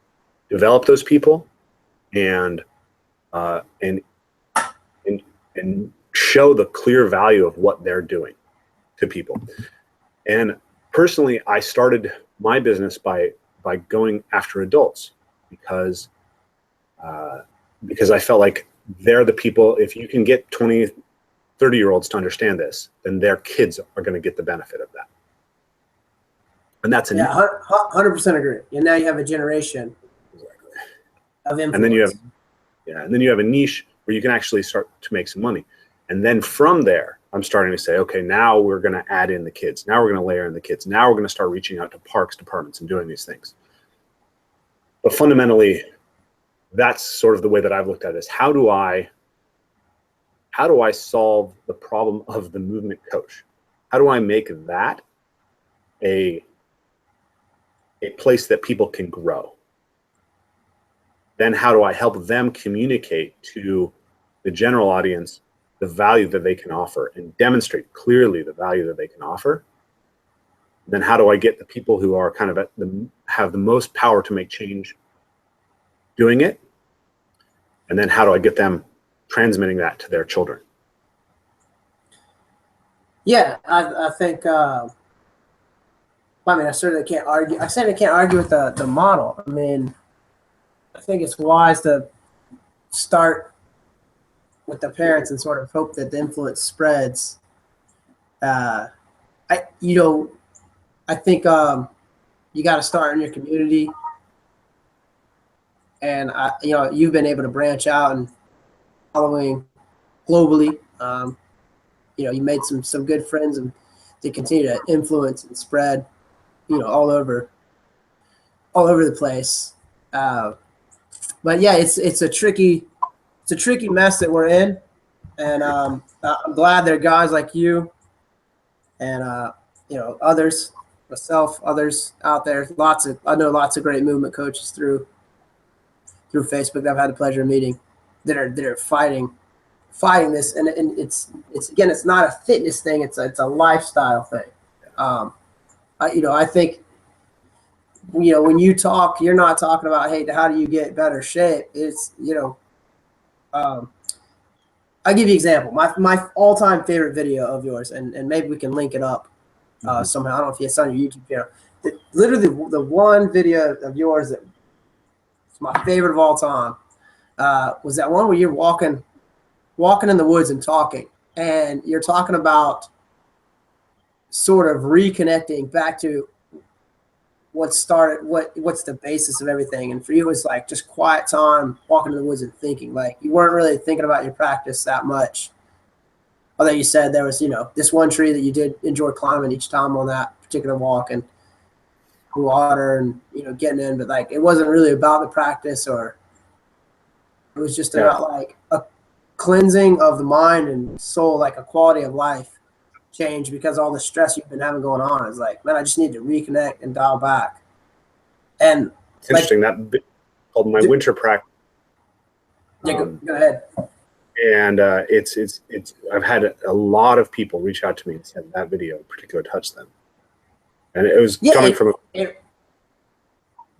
develop those people and show the clear value of what they're doing to people. And personally, I started my business by going after adults because I felt like they're the people. If you can get 20, 30-year-olds to understand this, then their kids are going to get the benefit of that. And that's 100% agree. And now you have a generation of influence. And then you have a niche where you can actually start to make some money. And then from there, I'm starting to say, okay, now we're going to add in the kids. Now we're going to layer in the kids. Now we're going to start reaching out to parks departments and doing these things. But fundamentally, that's sort of the way that I've looked at it, is how do I solve the problem of the movement coach? How do I make that a place that people can grow? Then how do I help them communicate to the general audience the value that they can offer and demonstrate clearly the value that they can offer, then how do I get the people who are kind of have the most power to make change doing it? And then how do I get them transmitting that to their children? Yeah, I think, I mean, I certainly can't argue. I certainly can't argue with the model. I mean, I think it's wise to start with the parents and sort of hope that the influence spreads. I think you got to start in your community, and you've been able to branch out and following globally. You made some good friends, and to continue to influence and spread, all over the place. But yeah, it's a tricky mess that we're in, and I'm glad there are guys like you and others, myself, others out there. I know lots of great movement coaches through Facebook that I've had the pleasure of meeting that are fighting this, and it's again, it's not a fitness thing, it's a lifestyle thing. I think when you talk, you're not talking about, hey, how do you get better shape? It's I'll give you an example. My all-time favorite video of yours, and maybe we can link it up somehow. I don't know if it's on your YouTube channel. Literally, the one video of yours that is my favorite of all time was that one where you're walking in the woods and talking, and you're talking about sort of reconnecting back to what's the basis of everything. And for you, it's like just quiet time, walking in the woods and thinking. Like, you weren't really thinking about your practice that much. Although you said there was, this one tree that you did enjoy climbing each time on that particular walk, and water and, getting in, but like, it wasn't really about the practice, or it was just about like a cleansing of the mind and soul, like a quality of life change, because all the stress you've been having going on is like, man, I just need to reconnect and dial back. And it's interesting, that bit called my winter practice. Yeah, go ahead. And it's I've had a lot of people reach out to me and said that video in particular touched them, and it was coming from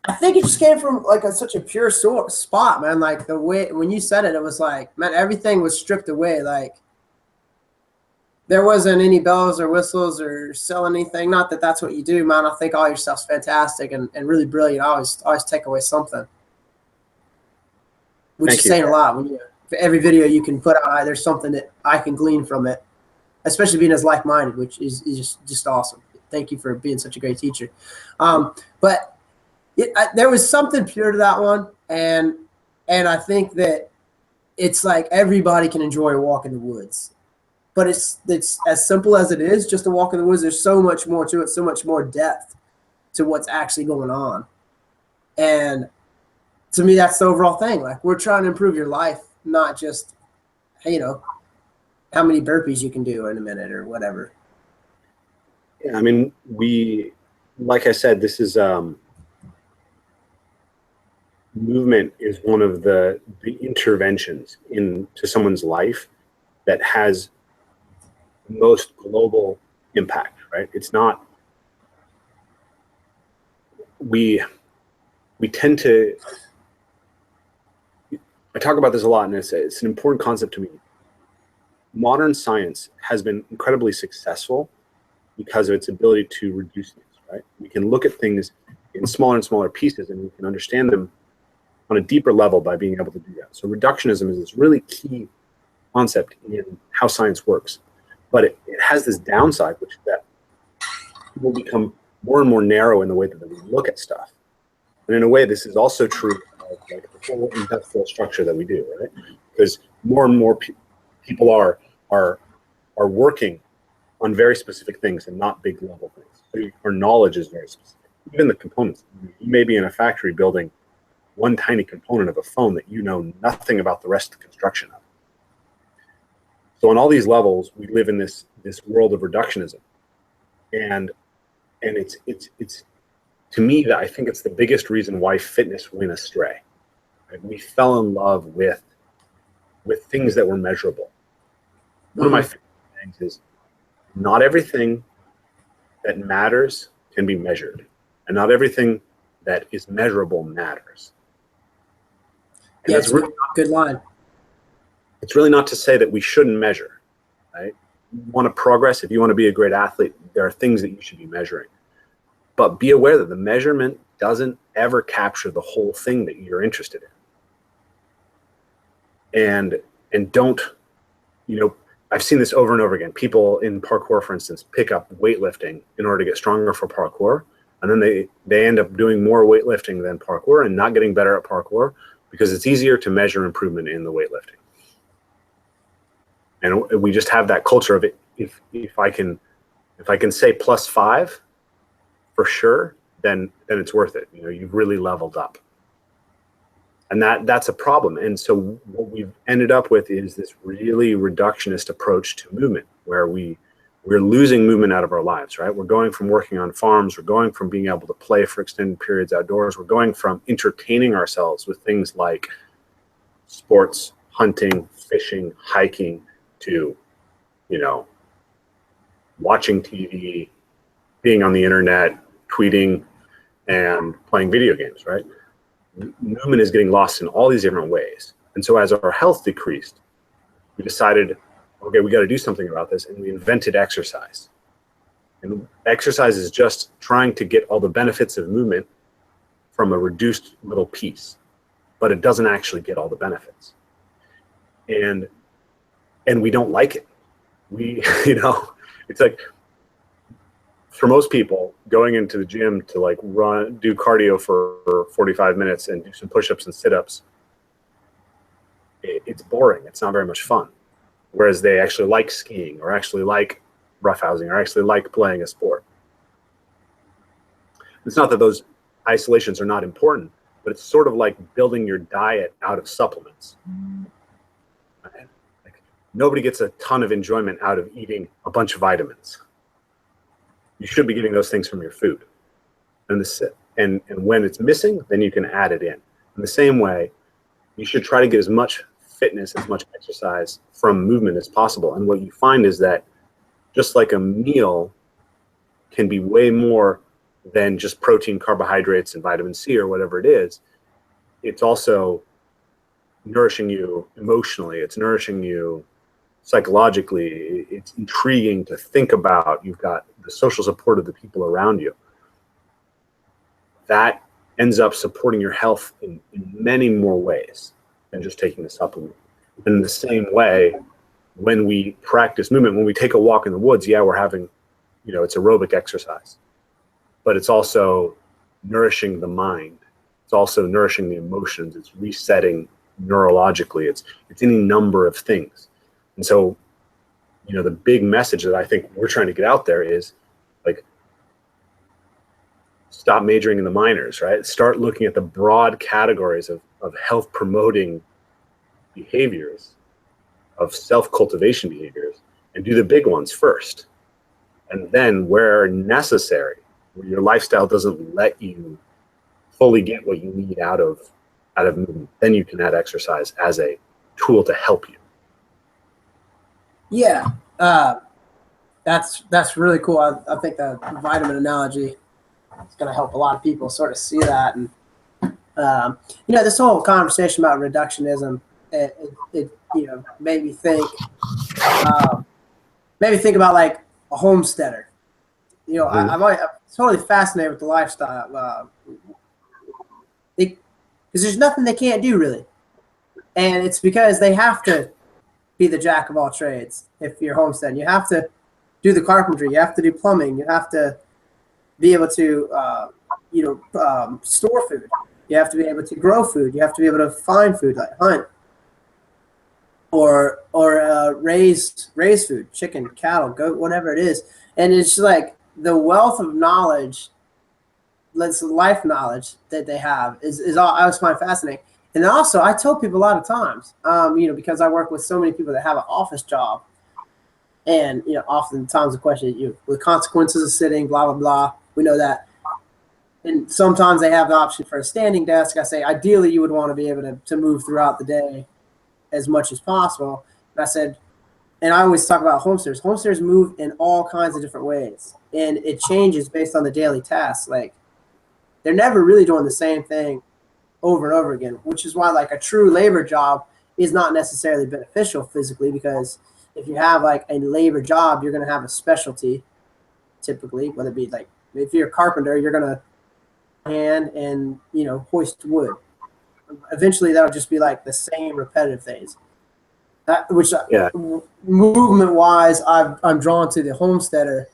I think it just came from like such a pure spot, man. Like, the way when you said it, it was like, man, everything was stripped away. Like, there wasn't any bells or whistles or sell anything. Not that that's what you do, man. I think all your stuff's fantastic and really brilliant. I always take away something, which is saying a lot. When for every video you can put out, there's something that I can glean from it, especially being as like-minded, which is just awesome. Thank you for being such a great teacher. But there was something pure to that one, and I think that it's like everybody can enjoy a walk in the woods. But it's as simple as it is, just a walk in the woods. There's so much more to it, so much more depth to what's actually going on. And to me, that's the overall thing. Like, we're trying to improve your life, not just, how many burpees you can do in a minute or whatever. Yeah, I mean, like I said, this is movement is one of the interventions into someone's life that has most global impact, right? It's not, we tend to, I talk about this a lot, and it's an important concept to me. Modern science has been incredibly successful because of its ability to reduce things, right? We can look at things in smaller and smaller pieces, and we can understand them on a deeper level by being able to do that. So reductionism is this really key concept in how science works. But it has this downside, which is that people become more and more narrow in the way that we look at stuff. And in a way, this is also true of like the whole industrial structure that we do, right? Because more and more people are working on very specific things and not big level things. Our knowledge is very specific. Even the components. You may be in a factory building one tiny component of a phone that you know nothing about the rest of the construction of. So on all these levels, we live in this world of reductionism, and it's to me that I think it's the biggest reason why fitness went astray. Right? We fell in love with with things that were measurable. One of my favorite things is not everything that matters can be measured, and not everything that is measurable matters. And Yeah, that's really good line. It's really not to say that we shouldn't measure, right? You want to progress, if you want to be a great athlete, there are things that you should be measuring. But be aware that the measurement doesn't ever capture the whole thing that you're interested in. And don't, I've seen this over and over again. People in parkour, for instance, pick up weightlifting in order to get stronger for parkour. And then they end up doing more weightlifting than parkour and not getting better at parkour because it's easier to measure improvement in the weightlifting. And we just have that culture of it. If I can say +5 for sure, then it's worth it. You've really leveled up. And that's a problem. And so what we've ended up with is this really reductionist approach to movement, where we're losing movement out of our lives, right? We're going from working on farms, we're going from being able to play for extended periods outdoors, we're going from entertaining ourselves with things like sports, hunting, fishing, hiking, to, watching TV, being on the internet, tweeting, and playing video games, right? Movement is getting lost in all these different ways. And so as our health decreased, we decided, okay, we got to do something about this. And we invented exercise. And exercise is just trying to get all the benefits of movement from a reduced little piece, but it doesn't actually get all the benefits. And we don't like it. It's like, for most people, going into the gym to do cardio for 45 minutes and do some push-ups and sit-ups, it's boring. It's not very much fun. Whereas they actually like skiing, or actually like roughhousing, or actually like playing a sport. It's not that those isolations are not important, but it's sort of like building your diet out of supplements. Nobody gets a ton of enjoyment out of eating a bunch of vitamins. You should be getting those things from your food. And when it's missing, then you can add it in. In the same way, you should try to get as much fitness, as much exercise from movement as possible. And what you find is that just like a meal can be way more than just protein, carbohydrates, and vitamin C or whatever it is, it's also nourishing you emotionally. It's nourishing you psychologically. It's intriguing to think about. You've got the social support of the people around you. That ends up supporting your health in many more ways than just taking the supplement. And in the same way, when we practice movement, when we take a walk in the woods, yeah, we're having, it's aerobic exercise, but it's also nourishing the mind. It's also nourishing the emotions. It's resetting neurologically. It's any number of things. And so, the big message that I think we're trying to get out there is stop majoring in the minors, right? Start looking at the broad categories of health promoting behaviors, of self-cultivation behaviors, and do the big ones first. And then where necessary, where your lifestyle doesn't let you fully get what you need out of movement, then you can add exercise as a tool to help you. Yeah, that's really cool. I think the vitamin analogy is going to help a lot of people sort of see that. And this whole conversation about reductionism, it made me think about like a homesteader. I'm totally fascinated with the lifestyle because there's nothing they can't do really, and it's because they have to be the jack of all trades. If you're homesteading, you have to do the carpentry, you have to do plumbing, you have to be able to store food, you have to be able to grow food, you have to be able to find food, like hunt or raise food, chicken, cattle, goat, whatever it is. And it's like the wealth of knowledge, life knowledge that they have is all I always find fascinating. And also, I tell people a lot of times, because I work with so many people that have an office job, and oftentimes the question, the consequences of sitting, blah blah blah. We know that, and sometimes they have the option for a standing desk. I say, ideally, you would want to be able to move throughout the day, as much as possible. And I said, and I always talk about homesteaders. Homesteaders move in all kinds of different ways, and it changes based on the daily tasks. Like, they're never really doing the same thing over and over again, which is why like a true labor job is not necessarily beneficial physically, because if you have like a labor job, you're going to have a specialty typically, whether it be like, if you're a carpenter, you're going to hand and, you know, hoist wood. Eventually that'll just be like the same repetitive things. Which Yeah. movement wise, I'm drawn to the homesteader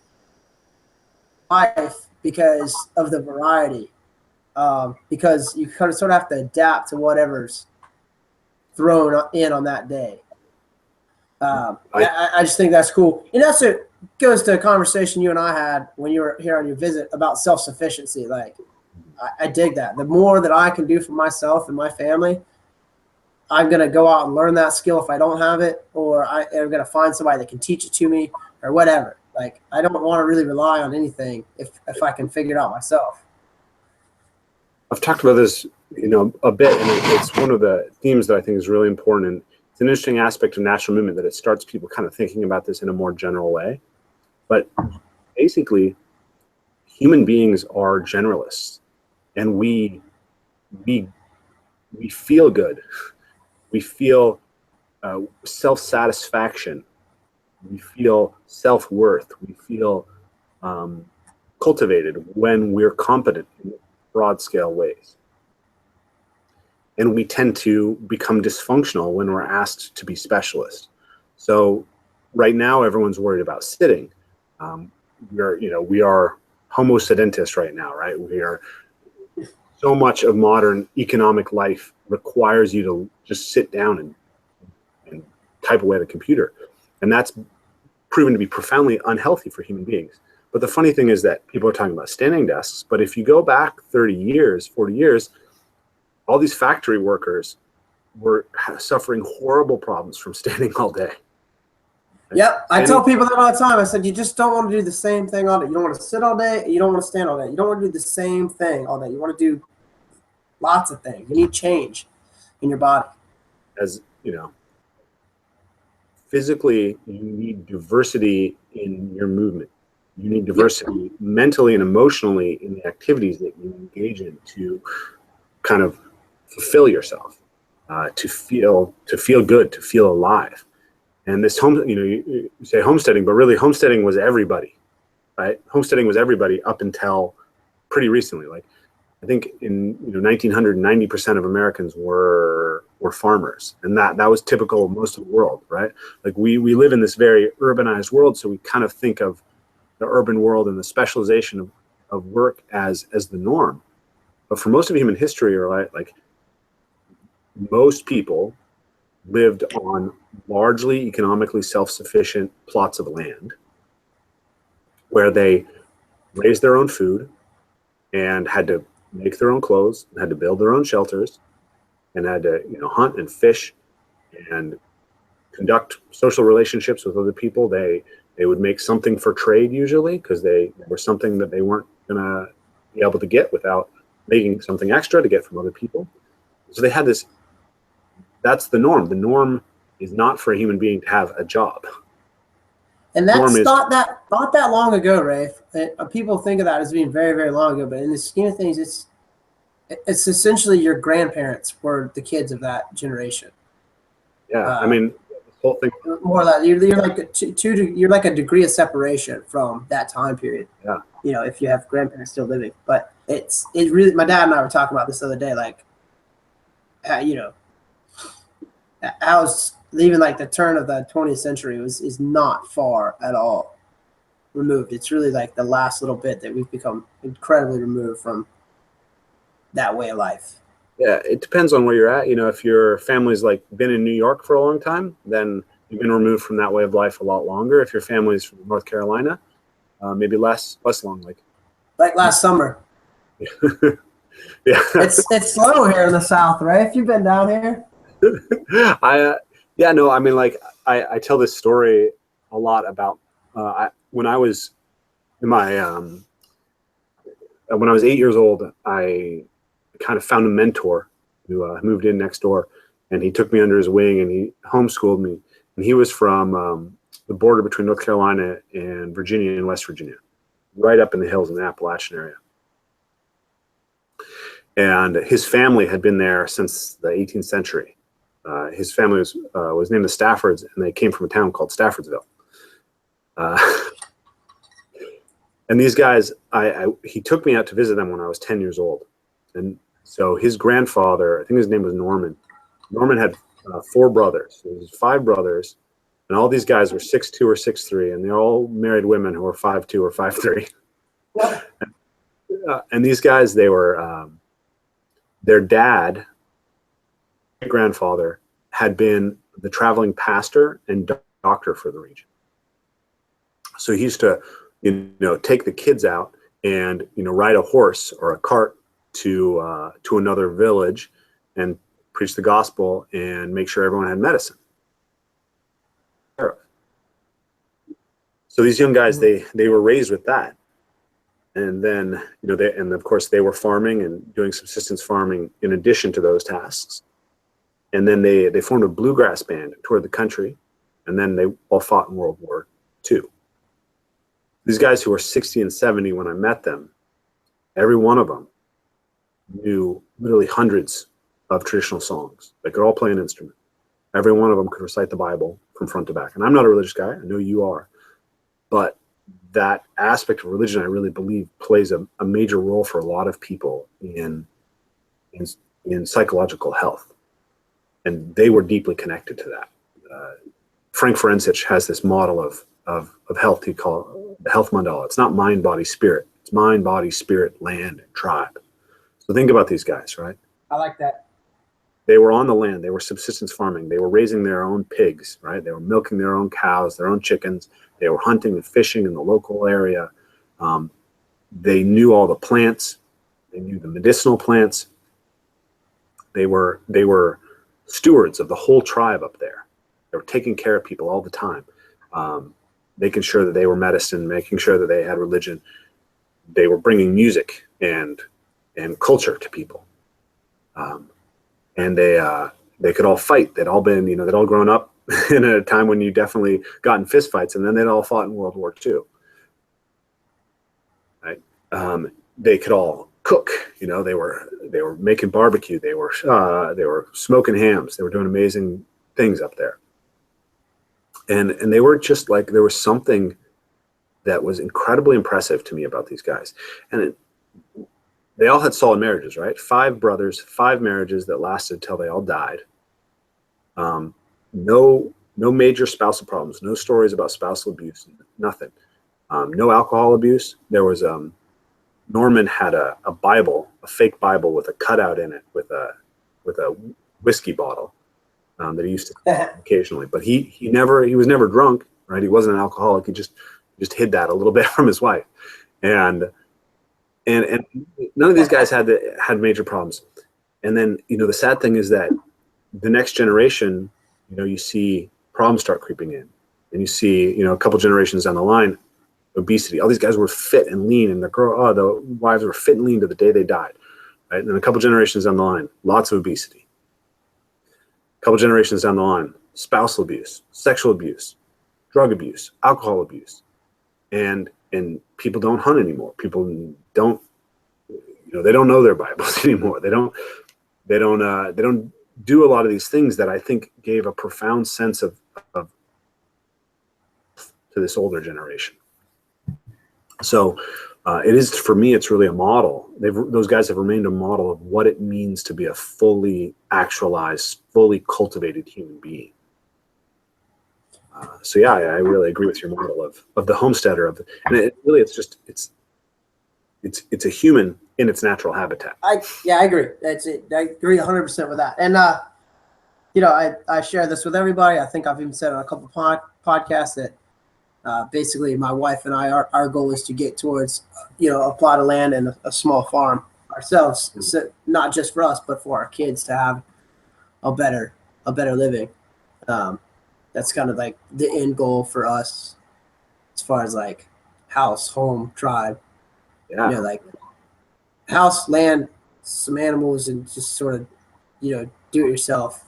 life because of the variety. Because you kind of sort of have to adapt to whatever's thrown in on that day. I just think that's cool. And that's it goes to a conversation you and I had when you were here on your visit about self-sufficiency. Like, I dig that. The more that I can do for myself and my family, I'm going to go out and learn that skill if I don't have it, or I'm going to find somebody that can teach it to me or whatever. Like, I don't want to really rely on anything if I can figure it out myself. I've talked about this, you know, a bit, and it's one of the themes that I think is really important. And it's an interesting aspect of natural movement that it starts people kind of thinking about this in a more general way. But basically, human beings are generalists, and we feel good. We feel self-satisfaction. We feel self-worth. We feel cultivated when we're competent in broad scale ways. And we tend to become dysfunctional when we're asked to be specialists. So right now, everyone's worried about sitting. We are homo sedentis right now, right? We are, so much of modern economic life requires you to just sit down and type away at a computer. And that's proven to be profoundly unhealthy for human beings. But the funny thing is that people are talking about standing desks, but if you go back 30 years, 40 years, all these factory workers were suffering horrible problems from standing all day. Yep, I tell people that all the time. I said, you just don't want to do the same thing all day. You don't want to sit all day. You don't want to stand all day. You don't want to do the same thing all day. You want to do lots of things. You need change in your body. As you know, physically, you need diversity in your movement. You need diversity mentally and emotionally in the activities that you engage in to kind of fulfill yourself, to feel good, to feel alive. And this you say homesteading, but really homesteading was everybody, right? Homesteading was everybody up until pretty recently. Like, I think in 1900, 90% of Americans were farmers, and that was typical of most of the world, right? Like, we live in this very urbanized world, so we kind of think of the urban world and the specialization of work as the norm. But for most of human history, right, like, most people lived on largely economically self-sufficient plots of land where they raised their own food and had to make their own clothes, and had to build their own shelters, and had to hunt and fish and conduct social relationships with other people. They would make something for trade usually, because they were something that they weren't gonna be able to get without making something extra to get from other people. So they had this. That's the norm. The norm is not for a human being to have a job. And that's not that long ago, Rafe. People think of that as being very, very long ago, but in the scheme of things, it's essentially your grandparents were the kids of that generation. Yeah, I mean, the whole thing. More or less, you're like you're like a degree of separation from that time period. Yeah. If you have grandparents still living, but it really. My dad and I were talking about this the other day, like, how's even like the turn of the 20th century is not far at all removed. It's really like the last little bit that we've become incredibly removed from that way of life. Yeah, it depends on where you're at. If your family's like been in New York for a long time, then you've been removed from that way of life a lot longer. If your family's from North Carolina, maybe less long. Like last summer. Yeah, it's slow here in the South, right? If you've been down here. I tell this story a lot about when I was in my when I was 8 years old. I kind of found a mentor who moved in next door, and he took me under his wing and he homeschooled me. And he was from the border between North Carolina and Virginia and West Virginia, right up in the hills in the Appalachian area. And his family had been there since the 18th century. His family was named the Staffords, and they came from a town called Staffordsville. And these guys, he took me out to visit them when I was 10 years old. And so his grandfather, I think his name was Norman. Norman had 4 brothers. So there's 5 brothers, and all these guys were 6'2" or 6'3", and they're all married women who were 5'2" or 5'3". And these guys, they were, their dad, grandfather, had been the traveling pastor and doctor for the region. So he used to, take the kids out and, ride a horse or a cart to another village and preach the gospel and make sure everyone had medicine. So these young guys, they were raised with that. And then, and of course they were farming and doing subsistence farming in addition to those tasks. And then they formed a bluegrass band and toured the country. And then they all fought in World War II. These guys who were 60 and 70 when I met them, every one of them knew literally hundreds of traditional songs. They could all play an instrument. Every one of them could recite the Bible from front to back. And I'm not a religious guy. I know you are. But that aspect of religion, I really believe, plays a major role for a lot of people in psychological health. And they were deeply connected to that. Frank Ferencich has this model of health he calls the health mandala. It's not mind, body, spirit. It's mind, body, spirit, land, and tribe. So think about these guys, right? I like that. They were on the land. They were subsistence farming. They were raising their own pigs, right? They were milking their own cows, their own chickens. They were hunting and fishing in the local area. They knew all the plants. They knew the medicinal plants. They were stewards of the whole tribe up there. They were taking care of people all the time, making sure that they were medicine, making sure that they had religion. They were bringing music and culture to people. And they could all fight. They'd all been, they'd all grown up in a time when you definitely got in fistfights, and then they'd all fought in World War II. Right? They could all cook. They were making barbecue. They were smoking hams. They were doing amazing things up there. And they were just like, there was something that was incredibly impressive to me about these guys. And they all had solid marriages, right? 5 brothers, 5 marriages that lasted till they all died. No major spousal problems, no stories about spousal abuse, nothing. No alcohol abuse. There was Norman had a Bible, a fake Bible with a cutout in it with a whiskey bottle that he used to occasionally. But he was never drunk, right? He wasn't an alcoholic. He just hid that a little bit from his wife, and none of these guys had major problems. And then, the sad thing is that the next generation, you see problems start creeping in, and you see, a couple generations down the line, obesity. All these guys were fit and lean, and the wives were fit and lean to the day they died, right? And then a couple generations down the line, lots of obesity. A couple generations down the line, spousal abuse, sexual abuse, drug abuse, alcohol abuse, and people don't hunt anymore. People don't, they don't know their Bibles anymore. They don't do a lot of these things that I think gave a profound sense of to this older generation. So it is, for me, it's really a model. Those guys have remained a model of what it means to be a fully actualized, fully cultivated human being. So yeah, I really agree with your model of the homesteader and it's a human in its natural habitat. I agree. That's it. I agree 100% with that. And I share this with everybody. I think I've even said on a couple podcasts that basically my wife and I, our goal is to get towards a plot of land and a small farm ourselves, so not just for us but for our kids to have a better living. That's kind of like the end goal for us as far as like house, home, tribe. Yeah. Like house, land, some animals, and just sort of, do it yourself.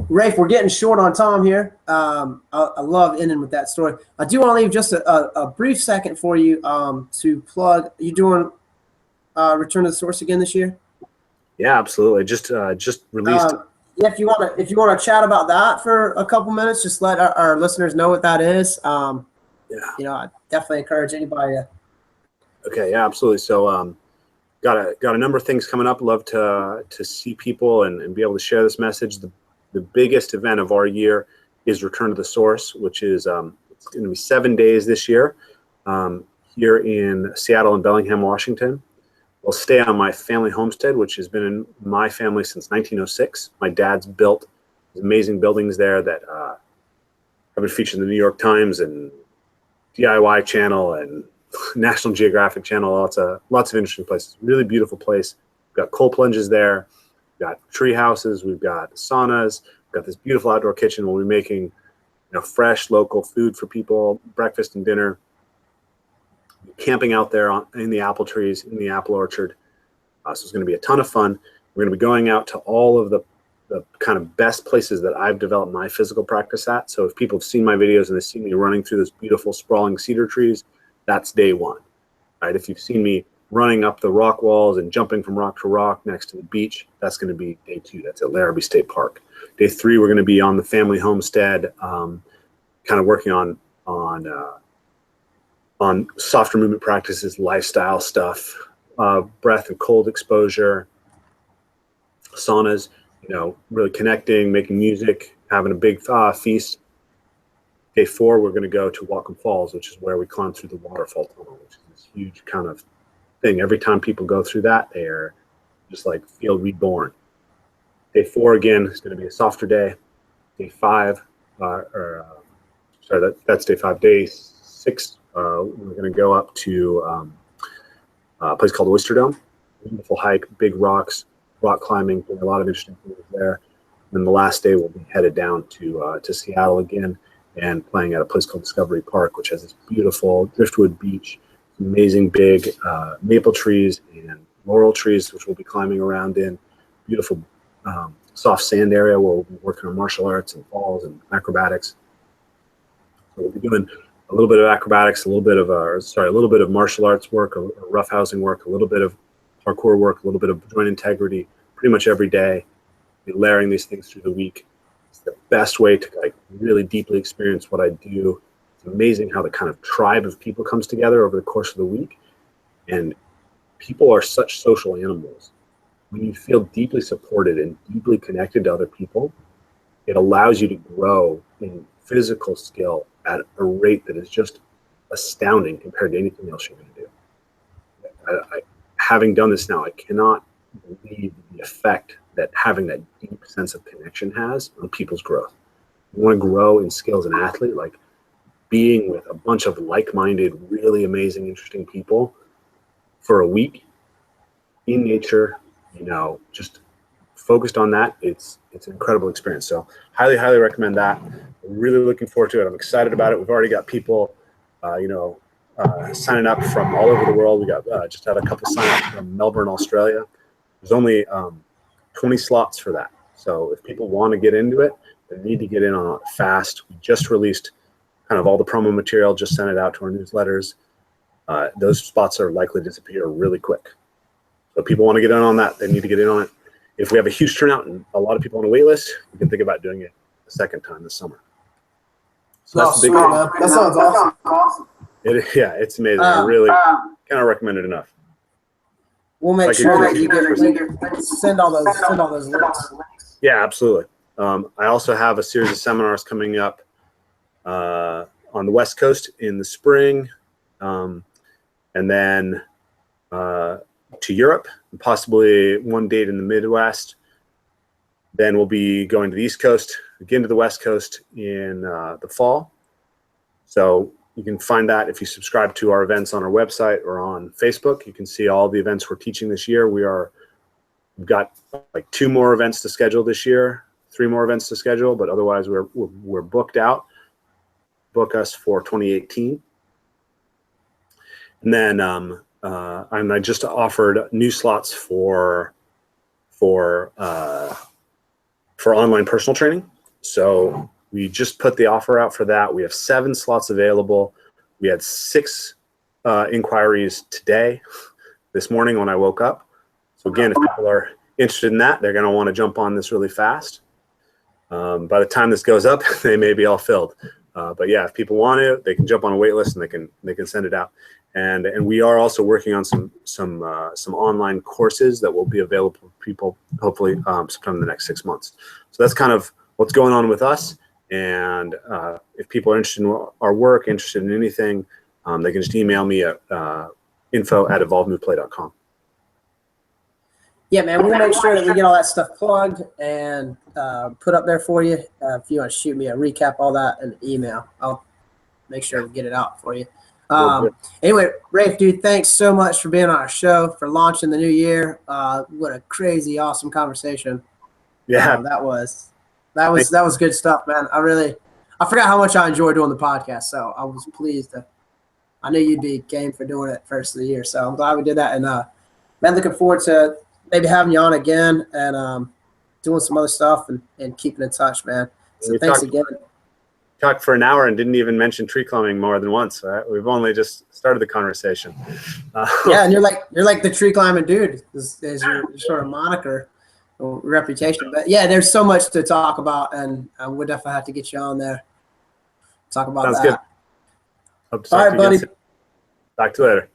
Rafe, we're getting short on time here. I love ending with that story. I do want to leave just a brief second for you to plug. You doing Return to the Source again this year? Yeah, absolutely. Just released. Yeah, if you want to chat about that for a couple minutes, just let our listeners know what that is. Yeah. I definitely encourage anybody to. Okay. Yeah, absolutely. So, got a number of things coming up. Love to see people and be able to share this message. The biggest event of our year is Return to the Source, which is it's going to be 7 days this year here in Seattle and Bellingham, Washington. We'll stay on my family homestead, which has been in my family since 1906. My dad's built amazing buildings there that have been featured in the New York Times and DIY Channel and National Geographic Channel. Lots of interesting places. Really beautiful place. We've got coal plunges there. We've got tree houses. We've got saunas. We've got this beautiful outdoor kitchen. We'll be making fresh local food for people, breakfast and dinner. Camping out there in the apple trees, in the apple orchard. So it's going to be a ton of fun. We're going to be going out to all of the kind of best places that I've developed my physical practice at. So if people have seen my videos and they've seen me running through those beautiful sprawling cedar trees, that's day one. Right? If you've seen me running up the rock walls and jumping from rock to rock next to the beach, that's going to be day two. That's at Larrabee State Park. Day three, we're going to be on the family homestead, kind of working on softer movement practices, lifestyle stuff, breath and cold exposure, saunas, really connecting, making music, having a big feast. Day four, we're going to go to Whatcom Falls, which is where we climb through the waterfall tunnel, which is this huge kind of thing. Every time people go through that, they're just like feel reborn. Day four, again, is going to be a softer day. Day five, that's day five. Day six, we're going to go up to a place called Oyster Dome. Beautiful hike, big rocks, rock climbing, doing a lot of interesting things there. And the last day we'll be headed down to Seattle again and playing at a place called Discovery Park, which has this beautiful driftwood beach, amazing big maple trees and laurel trees, which we'll be climbing around in. Beautiful soft sand area where we'll be working on martial arts and falls and acrobatics. So we'll be doing a little bit of acrobatics, a little bit of martial arts work, or roughhousing work, a little bit of parkour work, a little bit of joint integrity, pretty much every day. Be layering these things through the week. It's the best way to really deeply experience what I do. It's amazing how the kind of tribe of people comes together over the course of the week. And people are such social animals. When you feel deeply supported and deeply connected to other people, it allows you to grow in physical skill at a rate that is just astounding compared to anything else you're going to do. Having done this now, I cannot believe the effect that having that deep sense of connection has on people's growth. You want to grow in skill as an athlete, like being with a bunch of like-minded, really amazing, interesting people for a week in nature, just focused on that. It's an incredible experience. So highly, highly recommend that. I'm really looking forward to it. I'm excited about it. We've already got people, signing up from all over the world. We got just had a couple sign up from Melbourne, Australia. There's only 20 slots for that. So if people want to get into it, they need to get in on it fast. We just released kind of all the promo material, just sent it out to our newsletters. Those spots are likely to disappear really quick. So if people want to get in on that, they need to get in on it. If we have a huge turnout and a lot of people on the wait list, we can think about doing it a second time this summer. So that's the big thing. That sounds awesome. It's amazing. I really cannot recommend it enough. We'll make sure that you send all those links. Yeah, absolutely. I also have a series of seminars coming up on the West Coast in the spring, and then to Europe, and possibly one date in the Midwest. Then we'll be going to the East Coast, again to the West Coast in the fall. So you can find that if you subscribe to our events on our website or on Facebook. You can see all the events we're teaching this year. We've got like 2 more events to schedule this year, 3 more events to schedule, but otherwise we're booked out. Book us for 2018. And then I just offered new slots for for online personal training. So we just put the offer out for that. We have 7 slots available. We had 6 inquiries today, this morning when I woke up. So again, if people are interested in that, they're going to want to jump on this really fast. By the time this goes up, they may be all filled. But yeah, if people want to, they can jump on a wait list and they can send it out. And we are also working on some online courses that will be available for people, hopefully sometime in the next 6 months. So that's kind of what's going on with us. And if people are interested in our work, interested in anything, they can just email me at info@evolvemoveplay.com. Yeah, man, we'll make sure that we get all that stuff plugged and put up there for you. If you want to shoot me a recap, all that, an email, I'll make sure to get it out for you. Anyway, Rafe, dude, thanks so much for being on our show, for launching the new year. What a crazy, awesome conversation. Yeah, that was good stuff, man. I forgot how much I enjoyed doing the podcast, so I was pleased I knew you'd be game for doing it first of the year, so I'm glad we did that. And man, looking forward to maybe having you on again and doing some other stuff and keeping in touch, man. So thanks again. Talked for an hour and didn't even mention tree climbing more than once. Right? We've only just started the conversation. Yeah, and you're like the tree climbing dude is your sort of moniker or reputation. But yeah, there's so much to talk about, and we'll definitely have to get you on there. Talk about Sounds that. good. Hope to All talk right, to you buddy. again soon. Talk to you later.